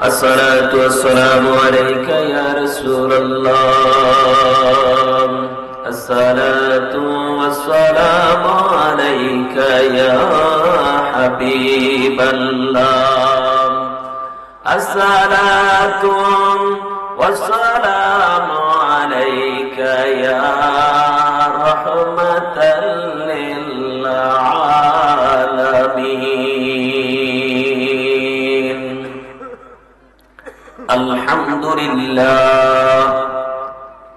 الصلاة والسلام عليك يا رسول الله الصلاة والسلام عليك يا حبيب الله الصلاة والسلام عليك يا رحمة للعالمين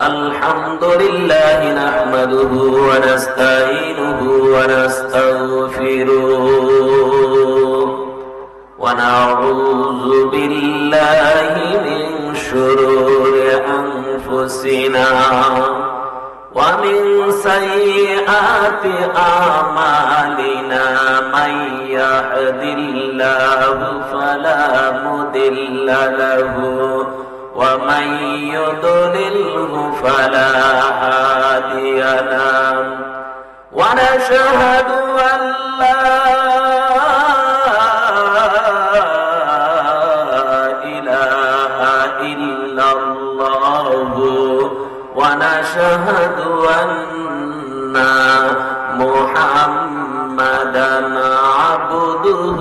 الحمد لله نحمده ونستعينه ونستغفره ونعوذ بالله من شرور أنفسنا ومن سيئات أعمالنا من يهد الله فلا مضل له ومن يضلله فلا هادي له ونشهد أن لا إله إلا الله ونشهد أن محمدا عبده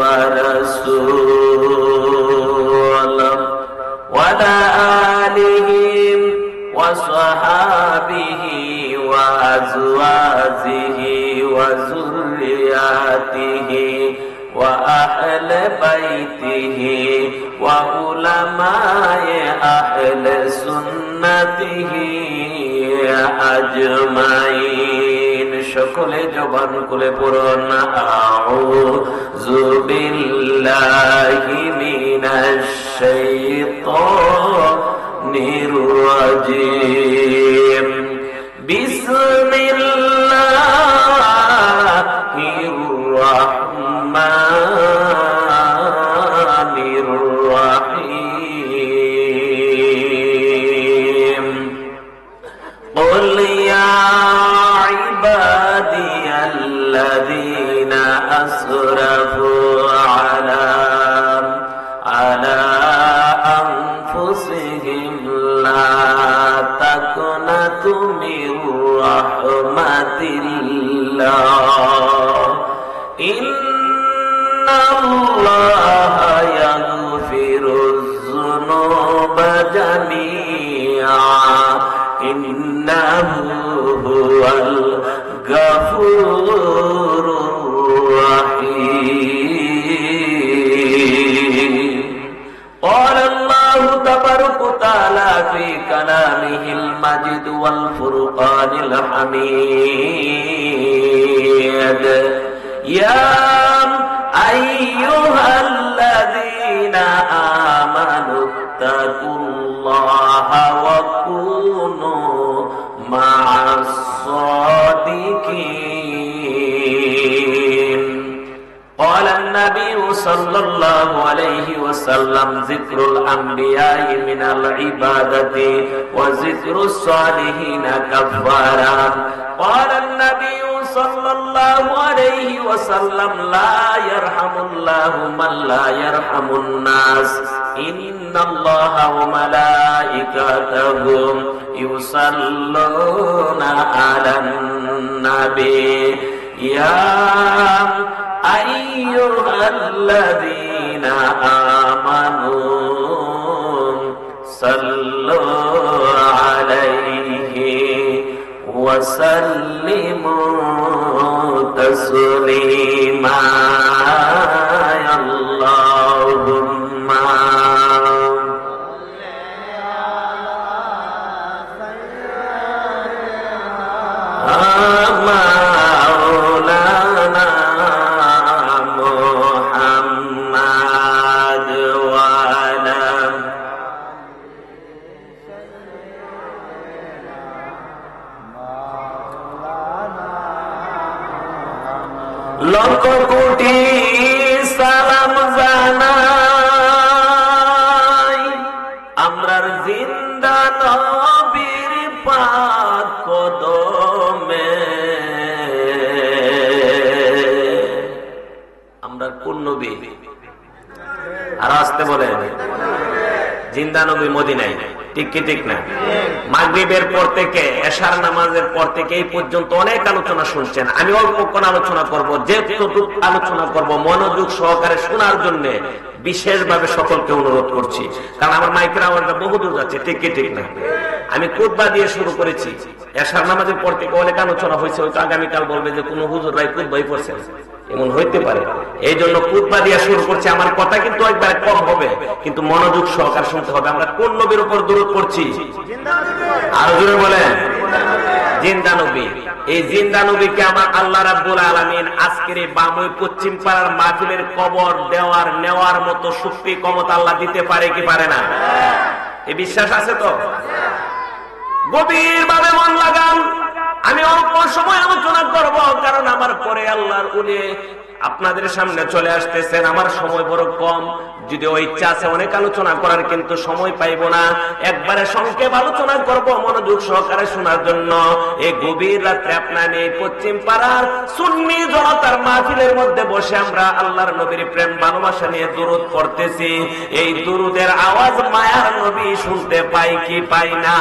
ورسوله وعلى آله وصحابه وأزواجه وذرياته وأهل بيته وعلماء أهل سنته أجمعين شكل جبان كل قرآن أعوذ بالله من الشيطان الرجيم بسم الله الرحمن الرحيم قل يا عبادي الذين أسرفوا على أنفسهم لا تقنطوا من رحمة الله إن الله يغفر الذنوب جميعا إنه هو الغفور الرحيم قال الله تبارك وتعالى في كلامه المجيد والفرقان الحميد يا أيها الذين آمنوا اتقوا الله وكونوا مع الصادقين قال النبي صلى الله عليه وسلم ذكر الأنبياء من العبادة وذكر الصالحين كفارة قال النبي صلى الله عليه وسلم لا يرحم الله من لا يرحم الناس إن الله وملائكته يصلون على النبي يا أيها الذين آمنوا صلوا عليه وسلموا تسليما اللهم আসতে বলেন। জিন্দা নবী মদিনায়, ঠিক কি ঠিক না? মাগরিবের পর থেকে এশার নামাজের পর থেকে এই পর্যন্ত অনেক আলোচনা শুনছেন। আমি অল্পক্ষণ আলোচনা করব, যেটুকু আলোচনা করব মনোযোগ সহকারে শোনার জন্য বিশেষভাবে সকলকে অনুরোধ করছি, কারণ আমার মাইকের আওয়াজটা বহুদূর যাচ্ছে, ঠিক কি ঠিক না? আমি খুতবা দিয়ে শুরু করেছি, এশার নামাজের পর থেকে অনেক আলোচনা হয়েছে, হয়তো আগামীকাল বলবে যে কোন হুজুররাই খুতবাই পড়ছেন, এমন হইতে পারে। এই জন্য খুতবা দিয়ে শুরু করছি। আমার কথা কিন্তু একবার কম হবে, কিন্তু মনোযোগ সহকারে শুনতে হবে। আমরা কোন নবীর উপর দরুদ পড়ছি? আরো জোরে বলেন, জিন্দা নবী। এই জিন্দা নবীকে আমার আল্লাহ রাব্বুল আলামিন আজকের এই বামুই পশ্চিম পাড়ার মাহফিলের কবর দেওয়ার নেওয়ার মতো শক্তি ক্ষমতা আল্লাহ দিতে পারে কি পারে না? এই বিশ্বাস আছে তো? গভীর ভাবে মন লাগান। আমি অল্প সময় আলোচনা করব, কারণ আমার পরে আল্লাহর ওলি আপনাদের সামনে চলে আসতেছেন। আমার সময় বড় কম, যদিও ইচ্ছা আছে অনেক আলোচনা করার, কিন্তু সময় পাইব না। একবারে সংক্ষেপ আলোচনা করব মনোযোগ সহকারে শোনার জন্য। এই গভীর রাত্রে আপনার এই পশ্চিম পাড়ার সুন্নি জনতার মাহফিলের মধ্যে বসে আমরা আল্লাহর নবীর প্রেম ভালোবাসা নিয়ে দুরূদ পড়তেছি। এই দুরূদের আওয়াজ মায়ার নবী শুনতে পাই কি পাই না?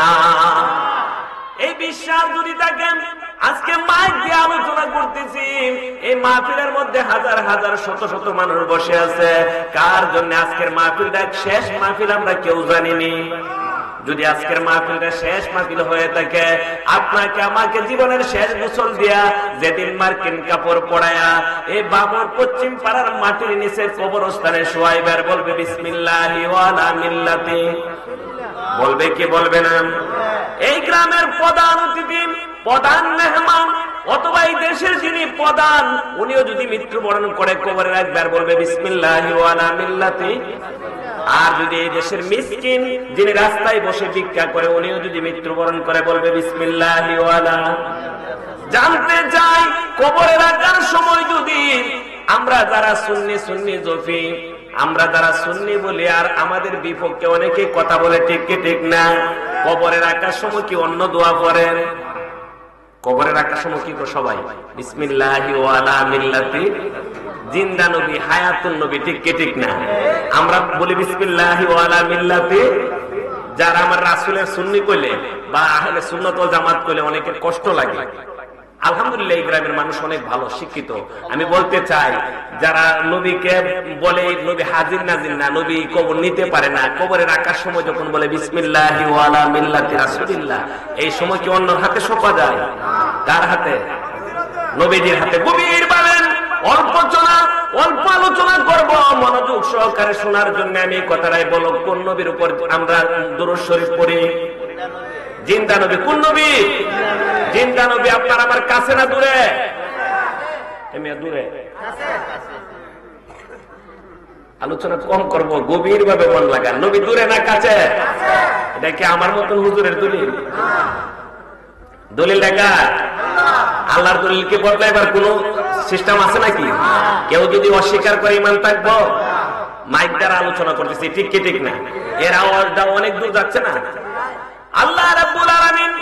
এই বিশ্বাস যদি থাকেন, আজকে মাইক দিয়ে আলোচনা করতেছি, এই মাহফিলের মধ্যে হাজার হাজার শত শত মানুষ বসে আছে। কার জন্য আজকের মাহফিলটা শেষ মাহফিল আমরা কেউ জানিনি। যদি আজকের মাহফিলটা শেষ মাহফিল হয়ে থাকে, আপনাকে আমাকে জীবনের শেষ গোসল দিয়া যেদিন মার্কিন কাপড় পরায়া এই বাবর পশ্চিম পাড়ার মাটির নিচে কবরস্থানে শোয়াইবার বলবে বিসমিল্লাহি ওয়া আলা মিল্লাতি, বলবে কি বলবে না? এই গ্রামের প্রধান অতিথি, প্রধান মেহমান, অথবা এই দেশের যিনি প্রধান, উনিও যদি মৃত্যুবরণ করে কবরে রাখবার বলবে বিসমিল্লাহি ওয়া আলা মিল্লাতি। আর যদি এই দেশের মিসকিন যিনি রাস্তায় বসে ভিক্ষা করে, উনিও যদি মৃত্যুবরণ করে বলবে বিসমিল্লাহি ওয়া আলা। জানতে চাই কবরে রাখার সময় যদি আমরা যারা সুন্নি জফি, আমরা যারা সুন্নি বলি আর আমাদের বিপক্ষে অনেকে কথা বলে, ঠিক কি ঠিক না? কবরে রাখার সময় কি অন্য দোয়া করেন? কবরে রাখার সময় কি করে সবাই বিসমিল্লাহি ওয়া আলা মিল্লাতি জিন্দা নবী, হায়াতুন নবী, ঠিক কি ঠিক না? আমরা বলি বিসমিল্লাহি ওয়া আলা মিল্লাতি। যারা আমার রাসূলের সুন্নি কইলে বা আহলে সুন্নাত ওয়াল জামাত কইলে অনেকের কষ্ট লাগে। আলহামদুলিল্লাহ এই গ্রামের মানুষ অনেক ভালো শিক্ষিত। আমি বলতে চাই, যারা নবীকে বলে নবী হাজির নাজির না, নবী কবর নিতে পারে না, কবরে রাখার সময় যখন বলে বিসমিল্লাহি ওয়া আলা মিল্লাতি রাসূলিল্লাহ, এই সময় কি অন্যর হাতে সঁপা যায়? কার হাতে? নবীজির হাতে। গভীর বলেন, অল্প আলোচনা করব, মনোযোগ সহকারে শোনার জন্য আমি কথাটাই বলো। কোন নবীর উপর আমরা দুরূদ শরীফ পড়ি? জিন্দা নবী। কোন নবী? জিন্দা নবী। আপনার আমার কাছে না দূরে? দূরে। আলোচনা কম করব, গভীর ভাবে মন লাগান। নবী দূরে না কাছে? এটা কি আমার মতন হুজুরের দলিল? দলিল দেখা আল্লাহর দলিলকে বদলাইবার কোন সিস্টেম আছে নাকি? কেউ যদি অস্বীকার করে ইমান থাকবো? মাইক দ্বারা আলোচনা করতেছি, ঠিক কি ঠিক না? এর আওয়াজটা অনেক দূর যাচ্ছে না? আল্লাহ রাব্বুল আলামিন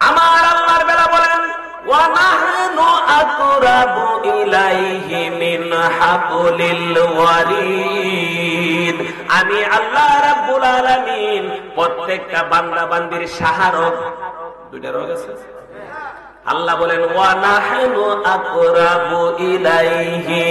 আমার আল্লাহর বেলা বলেন, ওয়া নাহনু আকরাবু ইলাইহি মিন হাবলিল ওয়ারিদ। আমি আল্লাহ রাব্বুল আলামিন প্রত্যেকটা বান্দা বান্দির সহায়ক। দুইটা রোগ আছে। আল্লাহ বলেন, ওয়া নাহনু আকরাবু ইলাইহি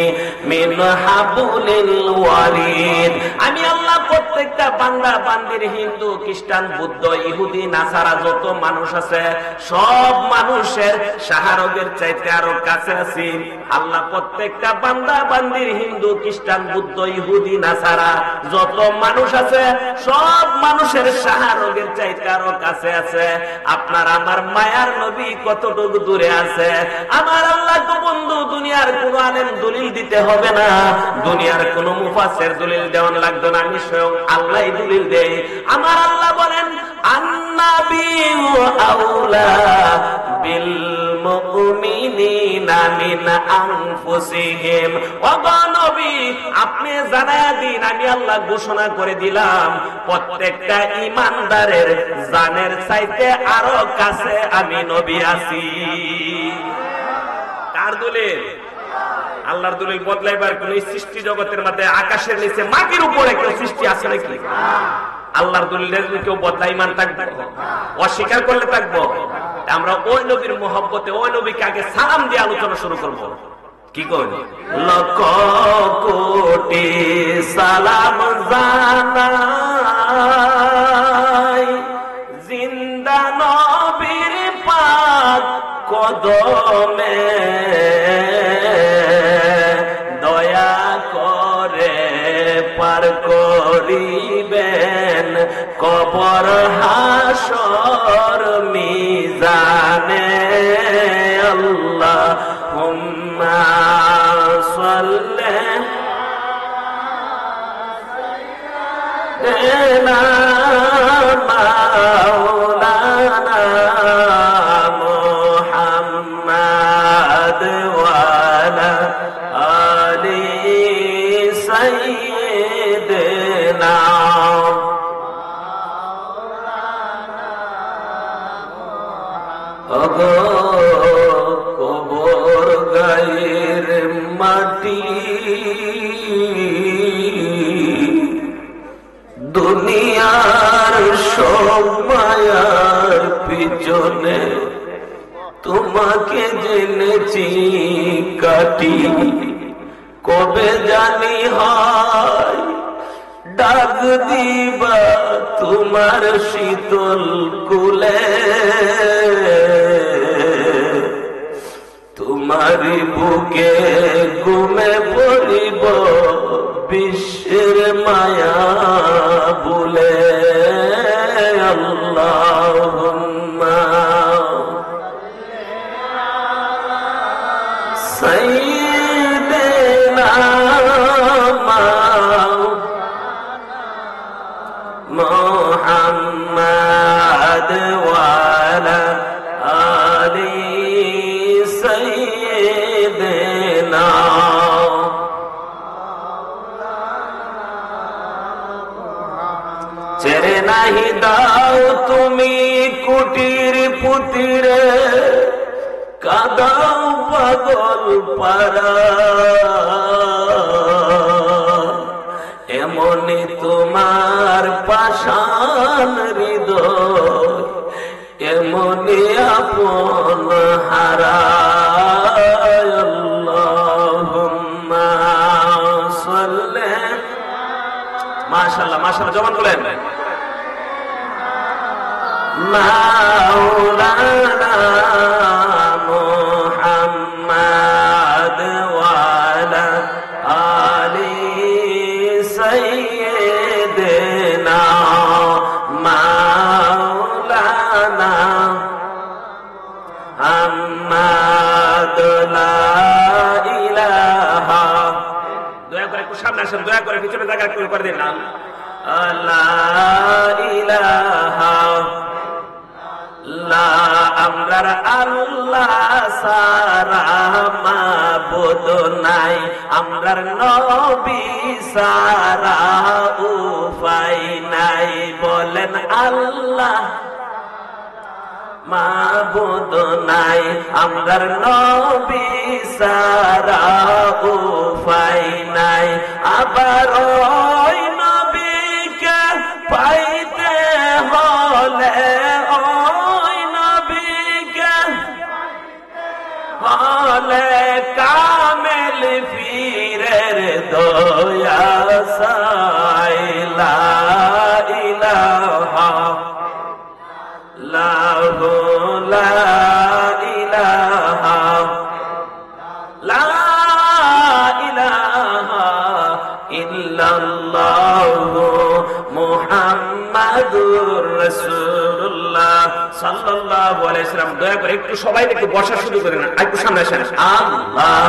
মিন হাবলিল ওয়ারিদ। আমি আল্লাহ প্রত্যেকটা বান্দা বান্দির, হিন্দু খ্রিস্টান বৌদ্ধ ইহুদি নাসারা যত মানুষ আছে, সব মানুষের সহায়কের চাইতে আরো কাছে আছি। আল্লাহ প্রত্যেকটা বান্দা বান্দির, হিন্দু খ্রিস্টান বৌদ্ধ ইহুদি নাসারা যত মানুষ আছে, সব মানুষের সহায়কের চাইতে আরো কাছে আছে। আপনার আমার মায়ার নবী কতটুকু দূরে আছে? আমার আল্লাহ তো বন্ধু, দুনিয়ার কোন আলেম দলিল দিতে হবে না, দুনিয়ার কোন মুফাসসির দলিল দেওয়ান লাগবে না, আমি স্বয়ং আল্লাহ দলিল দেই। আমার আল্লাহ বলেন, আন্নাবিয়্যু আউলা বিল মুমিনিনা মিন আনফুসিহিম। ও নবী, আপনি জানায়া দিন, আমি আল্লাহ ঘোষণা করে দিলাম, প্রত্যেকটা ঈমানদারের জানের চাইতে আরো কাছে আমি নবী আছি। কার দলিল? আল্লাহর দলিল বদলাইবার কোন সৃষ্টি জগতের মধ্যে আকাশের নিচে মাটির উপরে কেউ সৃষ্টি আছে নাকি? আল্লাহর দলিলের কেউ বদলাই মান থাকবো? অস্বীকার করলে থাকবো? আমরা ওই নবীর মহব্বতে ওই নবীকে আগে সালাম দিয়ে আলোচনা শুরু করব। কি করেন? লক্ষ কোটি সালাম জানাই জিন্দা নবীর পাক কদমে, দয়া করে পার করিবেন কবর হাসর মিজানে। আল্লাহুম্মা সাল্লি আলা মাওলানা মুহাম্মাদ ওয়া আলা আলি সাইয়্যিদিনা। ওগো কবর গায়ের মাটি, দুনিয়ার সব মায়ার পিছনে তোমাকে জেনেছি কাটি। কবে জানি হয় ডাক দিবা তোমার শীতল কুলে, তোমারি বুকে ঘুমে পড়িব বিশ্বের মায়া বলে। আল্লাহুম্মা সাইয়্যিদিনা মুহাম্মাদ ওয়া আলা আলি সাইয়্যিদিনা। ছেড়ে নাহি দাও তুমি কুটির পুতিরে, কাদাও পাগল পারা। এমনি তোমার পাষাণ হৃদয়, এমনি আপন হারা। আল্লাহুম্মা সাল্লি। মাশাআল্লাহ মাশাআল্লাহ, জবান বলেন মাওলানা মুহাম্মাদ ওয়া আলা আলি সাইয়্যিদিনা। মাওলানা মুহাম্মাদ লা ইলাহা। দয়া করে একটু সামনে আসেন, দয়া করে পিছনে জায়গা করে দিন না। লা ইলাহা লা, আমরার আল্লাহ সারা মাবুদ নাই, আমরার নবী সারা উপায় নাই। বলেন আল্লাহ মাবুদ নাই, আমরার নবী সারা উপায় নাই। আবার ওই নবীকে পাইতে হলে, ওই নবীকে হলে কামেল পীরের দয়া চাই। লা ইলাহা লাহু লা ইলাহা লা ইলাহা ইল্লাল্লাহু মুহাম্মাদুর রাসূলুল্লাহ সাল্লাল্লাহু আলাইহি ওয়াসাল্লাম। দয়া করে একটু সবাই একটু বসা শুরু করেন, একটু সামনে আসেন। আল্লাহ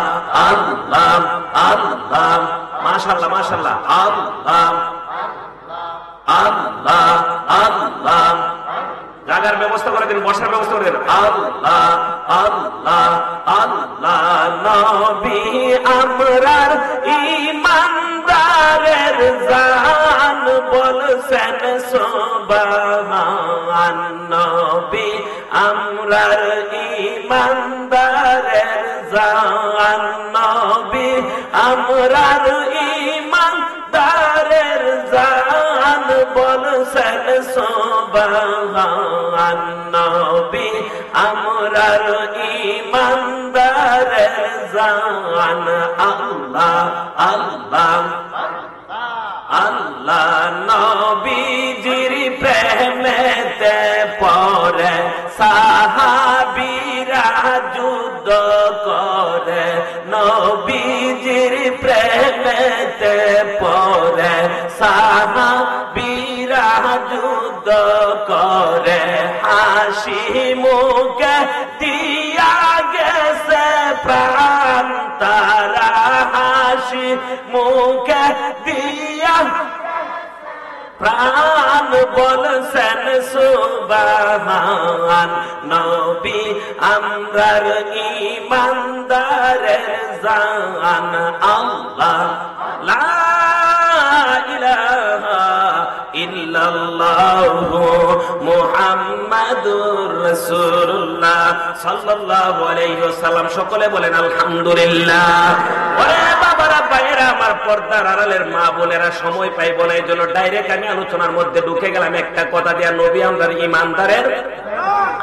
আল্লাহ আল্লাহ, মাশাআল্লাহ মাশাআল্লাহ, আল্লাহ আল্লাহ আল্লাহ। জায়গার ব্যবস্থা করে দিন, বসার ব্যবস্থা করে দিন। আল্লাহ আল্লাহ আল্লাহ। নবী আমরার ঈমানদারের জান বলছেন সুবহান। নবী আমরার ঈমানদারের জান নবী আমরার ঈমানদারের জান বলছেন সুবহান নবী আমরার ঈমানদারের জান আল্লাহ আল্লাহ আল্লাহ নবীজির প্রেমেতে পড়ে সাহাবীরা যুদ্ধ করে নবীজির প্রেমেতে পড়ে সাহাবীরা যুদ্ধ করে হাসি মুখে দিয়া গেছে প্রাণ তারা হাসি মুখে দিয়া প্রাণ বলছেন সুবহান নবী আমরার ঈমানদারের জান আল্লাহ লা ইলাহা ইল্লাল্লাহু মুহাম্মাদুর রাসূলুল্লাহ সাল্লাল্লাহু আলাইহি ওয়াসাল্লাম। সকলে বলেন আলহামদুলিল্লাহ। ওরে বাবারা ভাইয়েরা আমার পর্দার আড়ালের মা বোনেরা সময় পাই বলে এই জন্য ডাইরেক্ট আমি আলোচনার মধ্যে ঢুকে গেলাম একটা কথা দিয়া নবী আমরার ঈমানদারের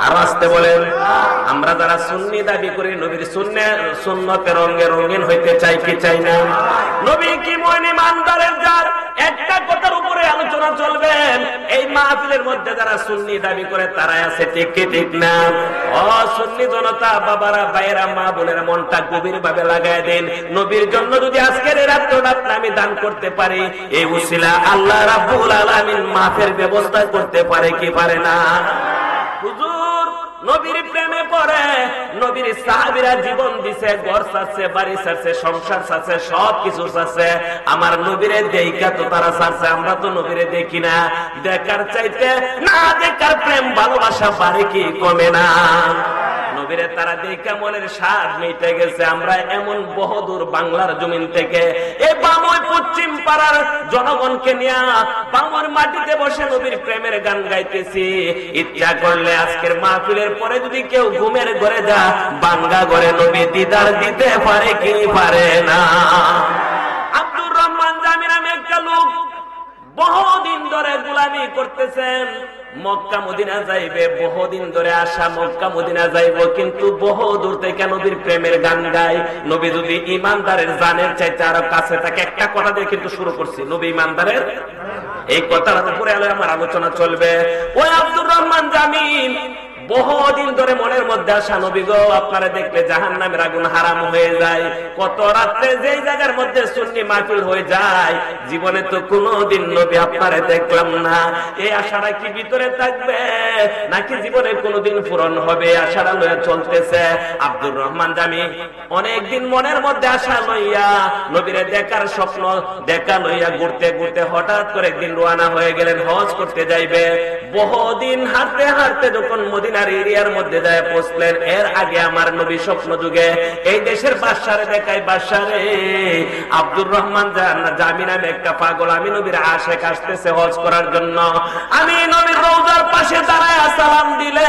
আর আসতে বলেন। আমরা যারা সুন্নি দাবি করি নবীর সুন্নতে রঙে রঙিন হইতে চাই কি চাই না? নবী কি মন ঈমানদারের যার একটা কথার উপরে আলোচনা চলবে। এই মাহফিলের মধ্যে যারা সুন্নি দাবি করে তারাই আছে ঠিক কি ঠিক না? ও সুন্নি জনতা বাবারা ভাইয়েরা মা বোনেরা মনটা গভীর ভাবে লাগায় দেন। নবীর জন্য যদি আজকের এই রাতটা আমি দান করতে পারি এই উসিলা আল্লাহ রাব্বুল আলামিন মাফের ব্যবস্থা করতে পারে কি পারে না? হুজুর নবীর প্রেমে পড়ে নবীর সাহাবীরা জীবন দিছে, ঘর ছাড়ছে, বাড়ি ছাড়ছে, সংসার ছাড়ছে, সবকিছু ছাড়ছে। আমার নবীরে দেইকা তো তারা ছাড়ছে, আমরা তো নবীরে দেখি না। দেখার চাইতে না দেখার প্রেম ভালোবাসা বাড়ে কি কমে না? নবীরে তারা দেখা মনের স্বাদ মিটে গেছে। আমরা এমন বহুদূর বাংলার জমিন থেকে এই বাময় পশ্চিম পাড়ার জনগণকে নিয়ে বামর মাটিতে বসে নবীর প্রেমের গান গাইতেছি। ইচ্ছা করলে আজকের মাহফিলের পরে যদি কেউ ঘুমের ঘরে যা বাঙ্গা ঘরে নবী দিদার দিতে পারে কি পারে না? আব্দুর রহমান জামি নামে একটা লোক বহুদিন ধরে গোলামি করতেছেন। মক্কা মদিনা যাইবে, বহুদিন ধরে আসা মক্কা মদিনা যাইব, কিন্তু বহু দূর থেকে নবীর প্রেমের গান গায়। নবী যদি ইমানদারের জানের চাইতে আরো কাছে থাকে। একটা কথা দিয়ে কিন্তু শুরু করছি, নবী ইমানদারের এই কথার উপরে আমার আলোচনা চলবে। ওই আব্দুর রহমান জামিন বহুদিন ধরে মনের মধ্যে আসা নবী গো আপনারা দেখলে জাহান্নামের আগুন হারাম হয়ে যায়। কত রাত্রে যেই জায়গার মধ্যে সুন্নি মাহফিল হয়ে যায়, জীবনে তো কোনোদিন নবী আপনারে দেখলাম না। এই আশাটা কি ভিতরে থাকবে নাকি জীবনে কোনোদিন পূরণ হবে? আশাটা লইয়া চলতেছে। আব্দুর রহমান জামি অনেকদিন মনের মধ্যে আশা লইয়া নবীরে দেখার স্বপ্ন দেখা লইয়া ঘুরতে ঘুরতে হঠাৎ করে একদিন রওনা হয়ে গেলেন হজ করতে যাইবে। বহুদিন হাঁটতে হাঁটতে যখন মদিনার এরিয়ার মধ্যে যায় পৌঁছলেন, এর আগে আমার নবী স্বপ্ন যুগে এই দেশের বাদশারে দেখায়, বাদশারে আব্দুর রহমান জামি নামে একটা পাগল আমি নবীর আশেক আসতেছে হজ করার জন্য। আমি নবীর রওজার পাশে দাঁড়ায় সালাম দিলে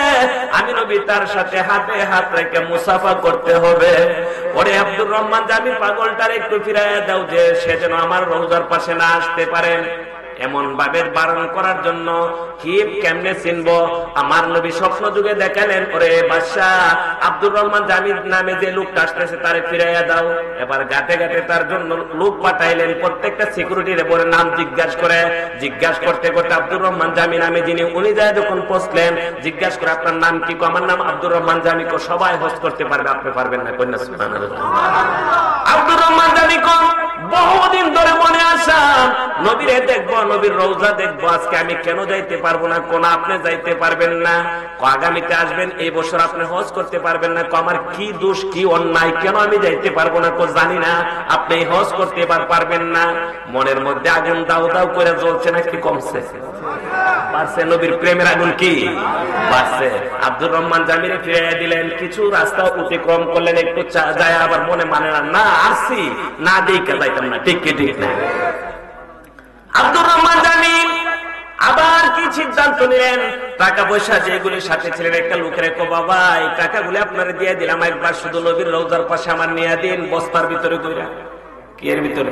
আমি নবী তার সাথে হাতে হাত রেখে মুসাফা করতে হবে। ওরে আব্দুর রহমান জামি পাগলটার একটু ফিরাইয়া দাও যে সে যেন আমার রওজার পাশে না আসতে পারেন। এমন ভাবে বারণ করার জন্য কি কেমনে চিনবো? আমার নবী স্বপ্ন যুগে দেখালেন ওরে বাদশাহ আব্দুর রহমান জামি নামে যে লোকটা আসতেছে তারে ফিরাইয়া দাও। এবার গাতে গাতে তার জন্য লোক পাঠাইলেন, প্রত্যেকটা সিকিউরিটির পরে নাম জিজ্ঞাসা করতে করতে আব্দুর রহমান জামি নামে যিনি উনি যায় যখন পৌঁছলেন জিজ্ঞাসা করে আপনার নাম কি? আমার নাম আব্দুর রহমান জামি। সবাই হজ করতে পারবে, আপনি পারবেন না? কন্যা সুবহানাল্লাহ। আব্দুর রহমান জামি বহুদিন ধরে মনে আসা নবীরে দেখবো, নবীর রওজা দেখবো, আজকে আমি কেন যাইতে পারবো না? কোন আপনি যাইতে পারবেন না? আগামীতে আসবেন, এই বছর আপনি হজ করতে পারবেন না। আমার কি দোষ কি অন্যায়, কেন আমি যাইতে পারবো না? জানি না, আপনি হজ করতে পারবেন না। মনের মধ্যে আগুন দাও দাও করে জ্বলছে নাকি কমছে? বাড়ছে। নবীর প্রেমের আগুন কি বাড়ছে? আব্দুর রহমান জামিরে ফিরিয়ে দিলেন, কিছু রাস্তা অতিক্রম করলেন, একটু যায় আবার মনে মানে না আসি না দেখে যাইতাম না, ঠিক কি ঠিক না? আব্দুর রহমান জামিন আবার কিছু সিদ্ধান্ত নিলেন, টাকা পয়সা যেগুলির সাথে ছিলেন একটা লোকের কো বাবা এই টাকাগুলি আপনারা দিয়ে দিলাম, একবার শুধু নবীর রওজার পাশে আমার নিয়ে দিন, বস্তার ভিতরে কইরা। কি এর ভিতরে?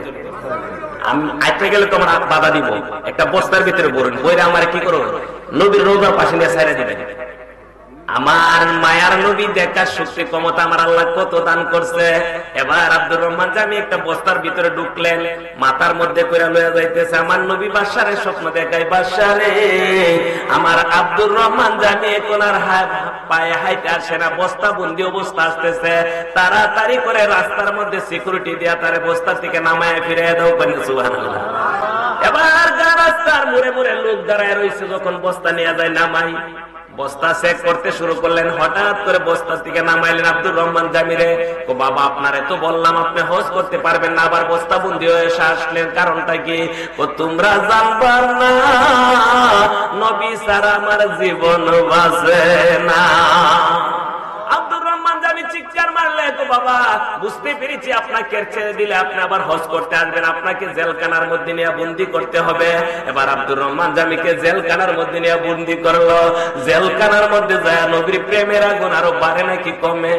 আমি আইতে গেলে তোমার বাধা দিব, একটা বস্তার ভিতরে ভরুন, বইরা আমার কি করো, নবীর রওজার পাশে নিয়ে ছাইরা দিবেন। আমার মায়ার নবী দেখার শক্তি ক্ষমতা আমার আল্লাহ কত দান করছে। এবার আব্দুর রহমান জামি একটা বস্তার ভিতরে ঢুকলেন, মাথার মধ্যে করে লয়ে যাইতেছে। আমার নবী বাদশারে স্বপ্ন দেখায়, বাদশারে আমার আব্দুর রহমান জামি এখন আর পায়ে হাইতে আসে না, বস্তা বন্দি অবস্থা আসতেছে, তাড়াতাড়ি করে রাস্তার মধ্যে সিকিউরিটি দিয়া তারে বস্তা থেকে নামায় ফিরে দাও। সুবহানাল্লাহ। এবার রাস্তার মোড়ে মোড়ে লোক দাঁড়ায় রয়েছে, যখন বস্তা নিয়ে যায় নামাই, বস্তা চেক করতে শুরু করলেন, হঠাৎ করে বস্তা থেকে নামাইলেন আব্দুর রহমান জামিরে। ও বাবা আপনারে তো বললাম আপনি হজ করতে পারবেন না, আবার বস্তা বন্দি হয়ে আসলেন, কারণটা কি? ও তোমরা জানবা না নবী ছাড়া আমার জীবন বাঁচে না। আব্দুর রহমান জামি চিৎকার মারলে, তো বাবা বুঝতে পেরেছি আপনাকে ছেড়ে দিলে আপনি আবার হজ করতে আসবেন, আপনাকে জেলখানার মধ্যে নিয়ে বন্দি করতে হবে। এবার আব্দুর রহমান জামিকে জেলখানার মধ্যে নিয়ে বন্দি করলো। জেলখানার মধ্যে যায় নবীর প্রেমের আগুন আরো বাড়ে নাকি কমে?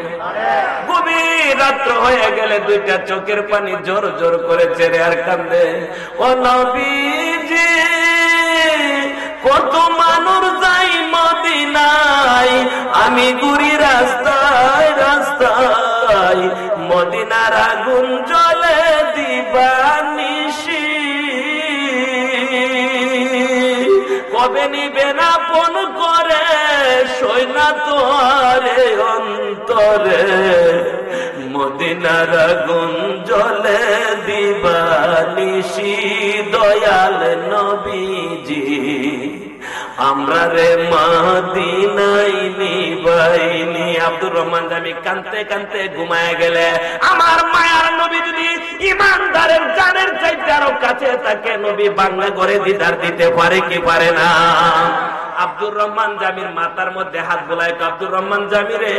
গভীর রাত্র হয়ে গেলে দুইটা চোখের পানি জোর জোর করে ছেড়ে আর কান্দে, ও নবীজি কত মানুষ যাই মদিনায়, আমি ঘুরি রাস্তায় রাস্তায়, মদিনার আগুন জ্বলে দিবানিশি, কবে নিবে না আপন করে সৈনা তোরে অন্তরে, মদিনার আগুন জ্বলে দিবানিশি, দয়াল নবীজি আমরা রে মদিনায় নিবাইনি। আব্দুর রহমান জামি কানতে কানতে ঘুমায় গেলে, আমার মায়ার নবী যদি ইমানদারের জানের চাইতে আরো কাছে থাকে, নবী বাংলা করে দিদার দিতে পারে কি পারে না? আব্দুর রহমান জামির মাথার মধ্যে হাত বোলায়, আব্দুর রহমান জামি রে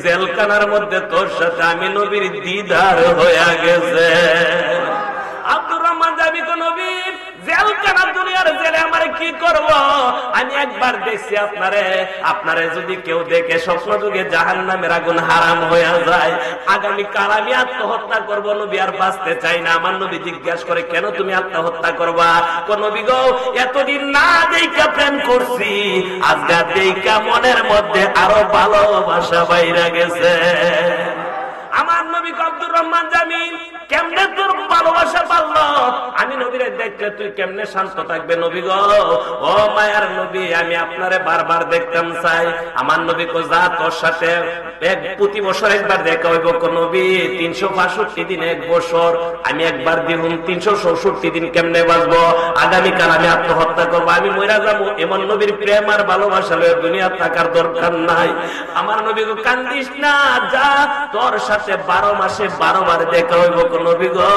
জেলখানার মধ্যে তোর সাথে আমি নবীর দিদার হয়ে গেছে। আব্দুর রহমান জামি তো নবীর জেলখানা দুনিয়ার জেলে আমার কি করব? আমি একবার দেখছি আপনারে যদি কেউ দেখে স্বপ্ন যুগে জাহান্নামের আগুন হারাম হয়ে যায়, আগামীকাল আমি আত্মহত্যা করব, নবী আর বাঁচতে চাই না। আমার নবী জিজ্ঞাসা করে, কেন তুমি আত্মহত্যা করবা? কোন নবী গো এতদিন না দেখা প্রেম করছি, আজকে দেখা মনের মধ্যে আরো ভালোবাসা বাইরে গেছে। আমার নবী আব্দুর রহমান জামি কেমনে তোর ভালোবাসা পারলো? আমি নবীরে দেখলে তুই কেমনে শান্ত থাকবে? নবী গো ও মায়ার নবী আমি আপনারে বারবার দেখতাম চাই। আমার নবী কো যা তোর সাথে প্রতি বছর একবার দেখা হইব। কোন নবী 365 দিন এক বছর, আমি একবার দিন 364 দিন কেমনে বাঁচবো? আগামীকাল আমি আত্মহত্যা করবো, আমি মইরা যাবো। এমন নবীর প্রেম আর ভালোবাসা লয়ে দুনিয়া থাকার দরকার নাই। আমার নবী গো কান্দিস না, যা তোর সাথে 12 মাসে 12 বার দেখা হইব। কোন নবী গো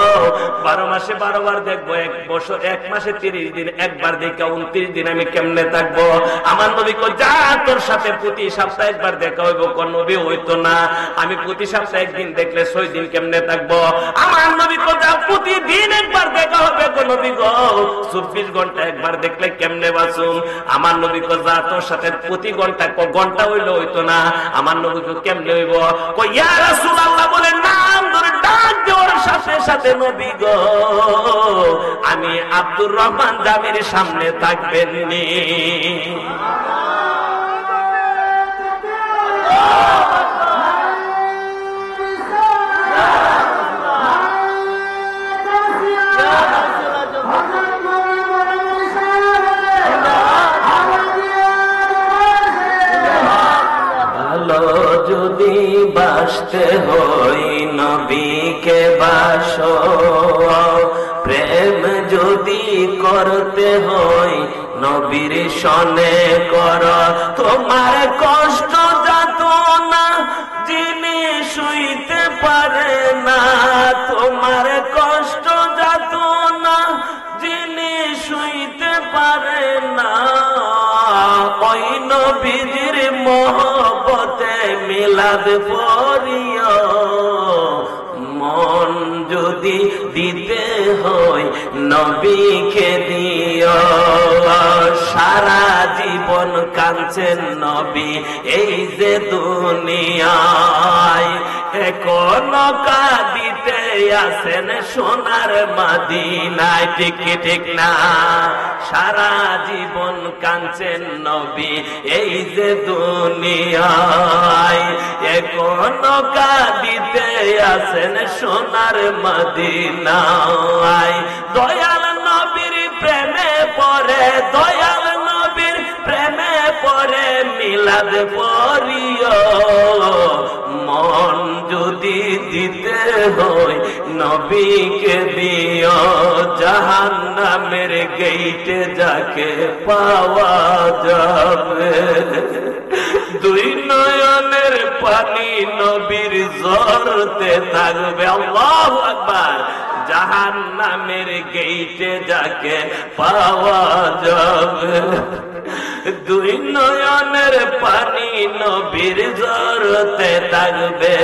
12 মাসে 12 বার দেখবো, এক বছর 1 মাসে 30 দিন একবার দেখা 29 দিন আমি কেমনে থাকবো? আমার নবী কো যা তোর সাথে প্রতি সপ্তাহে একবার দেখা হইব। কোন নবী হইতো না, আমি প্রতি সপ্তাহে একদিন দেখলে 6 দিন কেমনে থাকবো? আমার নবী কো যা প্রতিদিন একবার দেখা হবে। কোন নবী গো 24 ঘন্টা একবার দেখলে কেমনে বাঁচুম? আমার নবী কো যা তোর সাথে প্রতি ঘন্টা হইলো হইতো না। আমার নবী কো কেমনে হইব? কো ইয়া রাসূলুল্লাহ বলে নাম ধরে ডাক দেওয়ার সাথে সাথে নবী গো আমি আব্দুর রহমান জামির সামনে থাকবেন নি। যদি বাসতে হই নবীকে বাসো, প্রেম যদি করতে হই নবীর সনে কর। তোমার কষ্ট যাতনা যিনি সইতে পারে না, তোমার কষ্ট যাতনা যিনি সইতে পারে না, ওই নবীর মহব্বতে মিলাদ পড়িও। মন যদি দিতে হয় নবীকে দিও। সারা জীবন কাঁদছেন নবী এই যে দুনিয়ায়, এখনো কাঁদিতে আছেন সোনার মদিনায়। ঠিক কি ঠিক না? সারা জীবন কাঁদছেন নবী এই যে দুনিয়ায়, এখনো কাঁদিতে আছেন সোনার মদিনায়। দয়াল নবীর প্রেমে পড়ে, দয়াল নবীর প্রেমে পড়ে মিলাদ পড়িও, মন যদি দিতে হয় নবীকে দিও, জাহান্নামের গেইটে যাকে পাওয়া যাবে। দুই নয়নের পানি নবীর ঝরতে থাকবে, আল্লাহু আকবার। জাহান্নামের গেইটে যাকে পাওয়া যাবে, দুই নয়নের পানি নবীর ঝরতে থাকবে।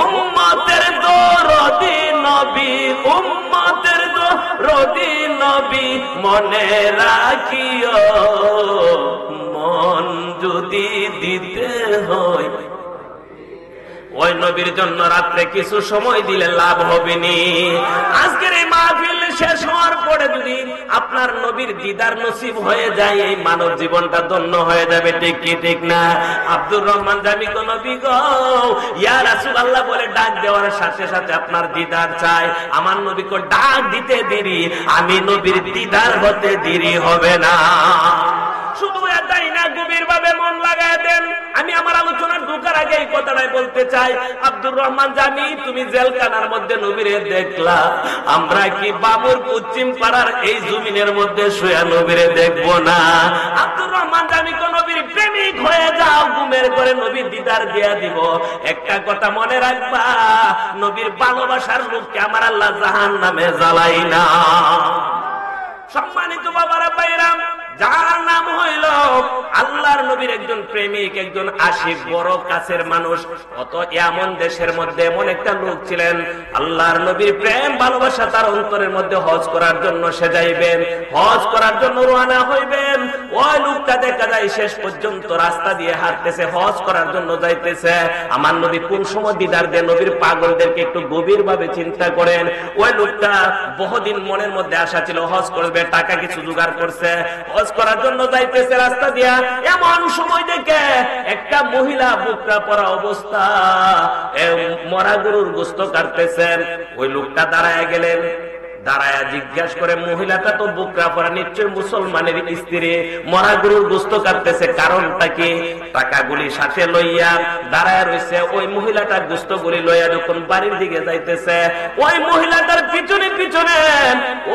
উম্মতের দরদি নবী, উম্মতের দরদি নবী মনে রাখিও, মন যদি দিতে হয় ওই নবীর জন্য রাত্রে কিছু সময় দিলে লাভ হবে নি। আজকের এই মাহফিল শেষ হওয়ার পরে যদি আপনার নবীর দিদার নসিব হয়ে যায়, এই মানব জীবনটা ধন্য হয়ে যাবে। ঠিক কি ঠিক না? আব্দুর রহমান জামি গো নবী গো, ইয়া রাসূলুল্লাহ বলে ডাক দেওয়ার সাথে সাথে আপনার দিদার চাই। আমার নবী কো ডাক দিতে দেরি, আমি নবীর দিদার হতে দেরি হবে না। শুধু এটাই না, গভীর ভাবে মন লাগায় দেন। আমি আমার আলোচনার ঢোকার আগে এই কথাটাই বলতে চাই, আব্দুর রহমান জামি তুমি জেলখানার মধ্যে নবীরে দেখলা, আমরা কি বাবুর পশ্চিম পাড়ার এই জমিনের মধ্যে শুয়ে নবীরে দেখবো না? আব্দুর রহমান জামি কোন নবীর প্রেমিক হয়ে যাও, ঘুমের করে নবীর দিদার দিয়া দিব। একটা কথা মনে রাখবা, নবীর ভালোবাসার লোককে আমার আল্লাহ জাহান্নামে জ্বালাই না। সম্মানিত বাবারা বাইরাম, যার নাম হইল আল্লাহর নবীর একজন প্রেমিক, একজন আশিক, বড় কাছের মানুষ। অত এমন দেশের মধ্যে এমন একটা লোক ছিলেন, আল্লাহর নবীর প্রেম ভালোবাসা তার অন্তরের মধ্যে হজ করার জন্য সে যাইবেন, হজ করার জন্য রওনা হইবেন। ওই লোকটা দেখা যায় শেষ পর্যন্ত রাস্তা দিয়ে হাঁটতেছে, হজ করার জন্য যাইতেছে। আমার নবী কোন সময় দিদার দেন? নবীর পাগলদেরকে একটু গভীর ভাবে চিন্তা করেন। ওই লোকটা বহুদিন মনের মধ্যে আশা ছিল হজ করবে, টাকা কিছু জোগাড় করছে, হজ করার জন্য যাইতেছে রাস্তা দিয়া। এমন সময় দেখে একটা মহিলা বুকরা পরা অবস্থা মরা গরুর গোশত কাটতেছেন। ওই লোকটা দাঁড়ায় গেলেন, দাঁড়ায়া জিজ্ঞাসা করে, মহিলাটা তো বুকরা পরা, নিশ্চয় মুসলমানের স্ত্রী, মরা গরুর গোশত কাটতেছে, কারণটা কি? টাকাগুলি সাথে লইয়া দাঁড়ায় রয়েছে। ওই মহিলাটা গোশতগুলি লইয়া যখন বাড়ির দিকে যাইতেছে, ওই মহিলাটার পিছনে পিছনে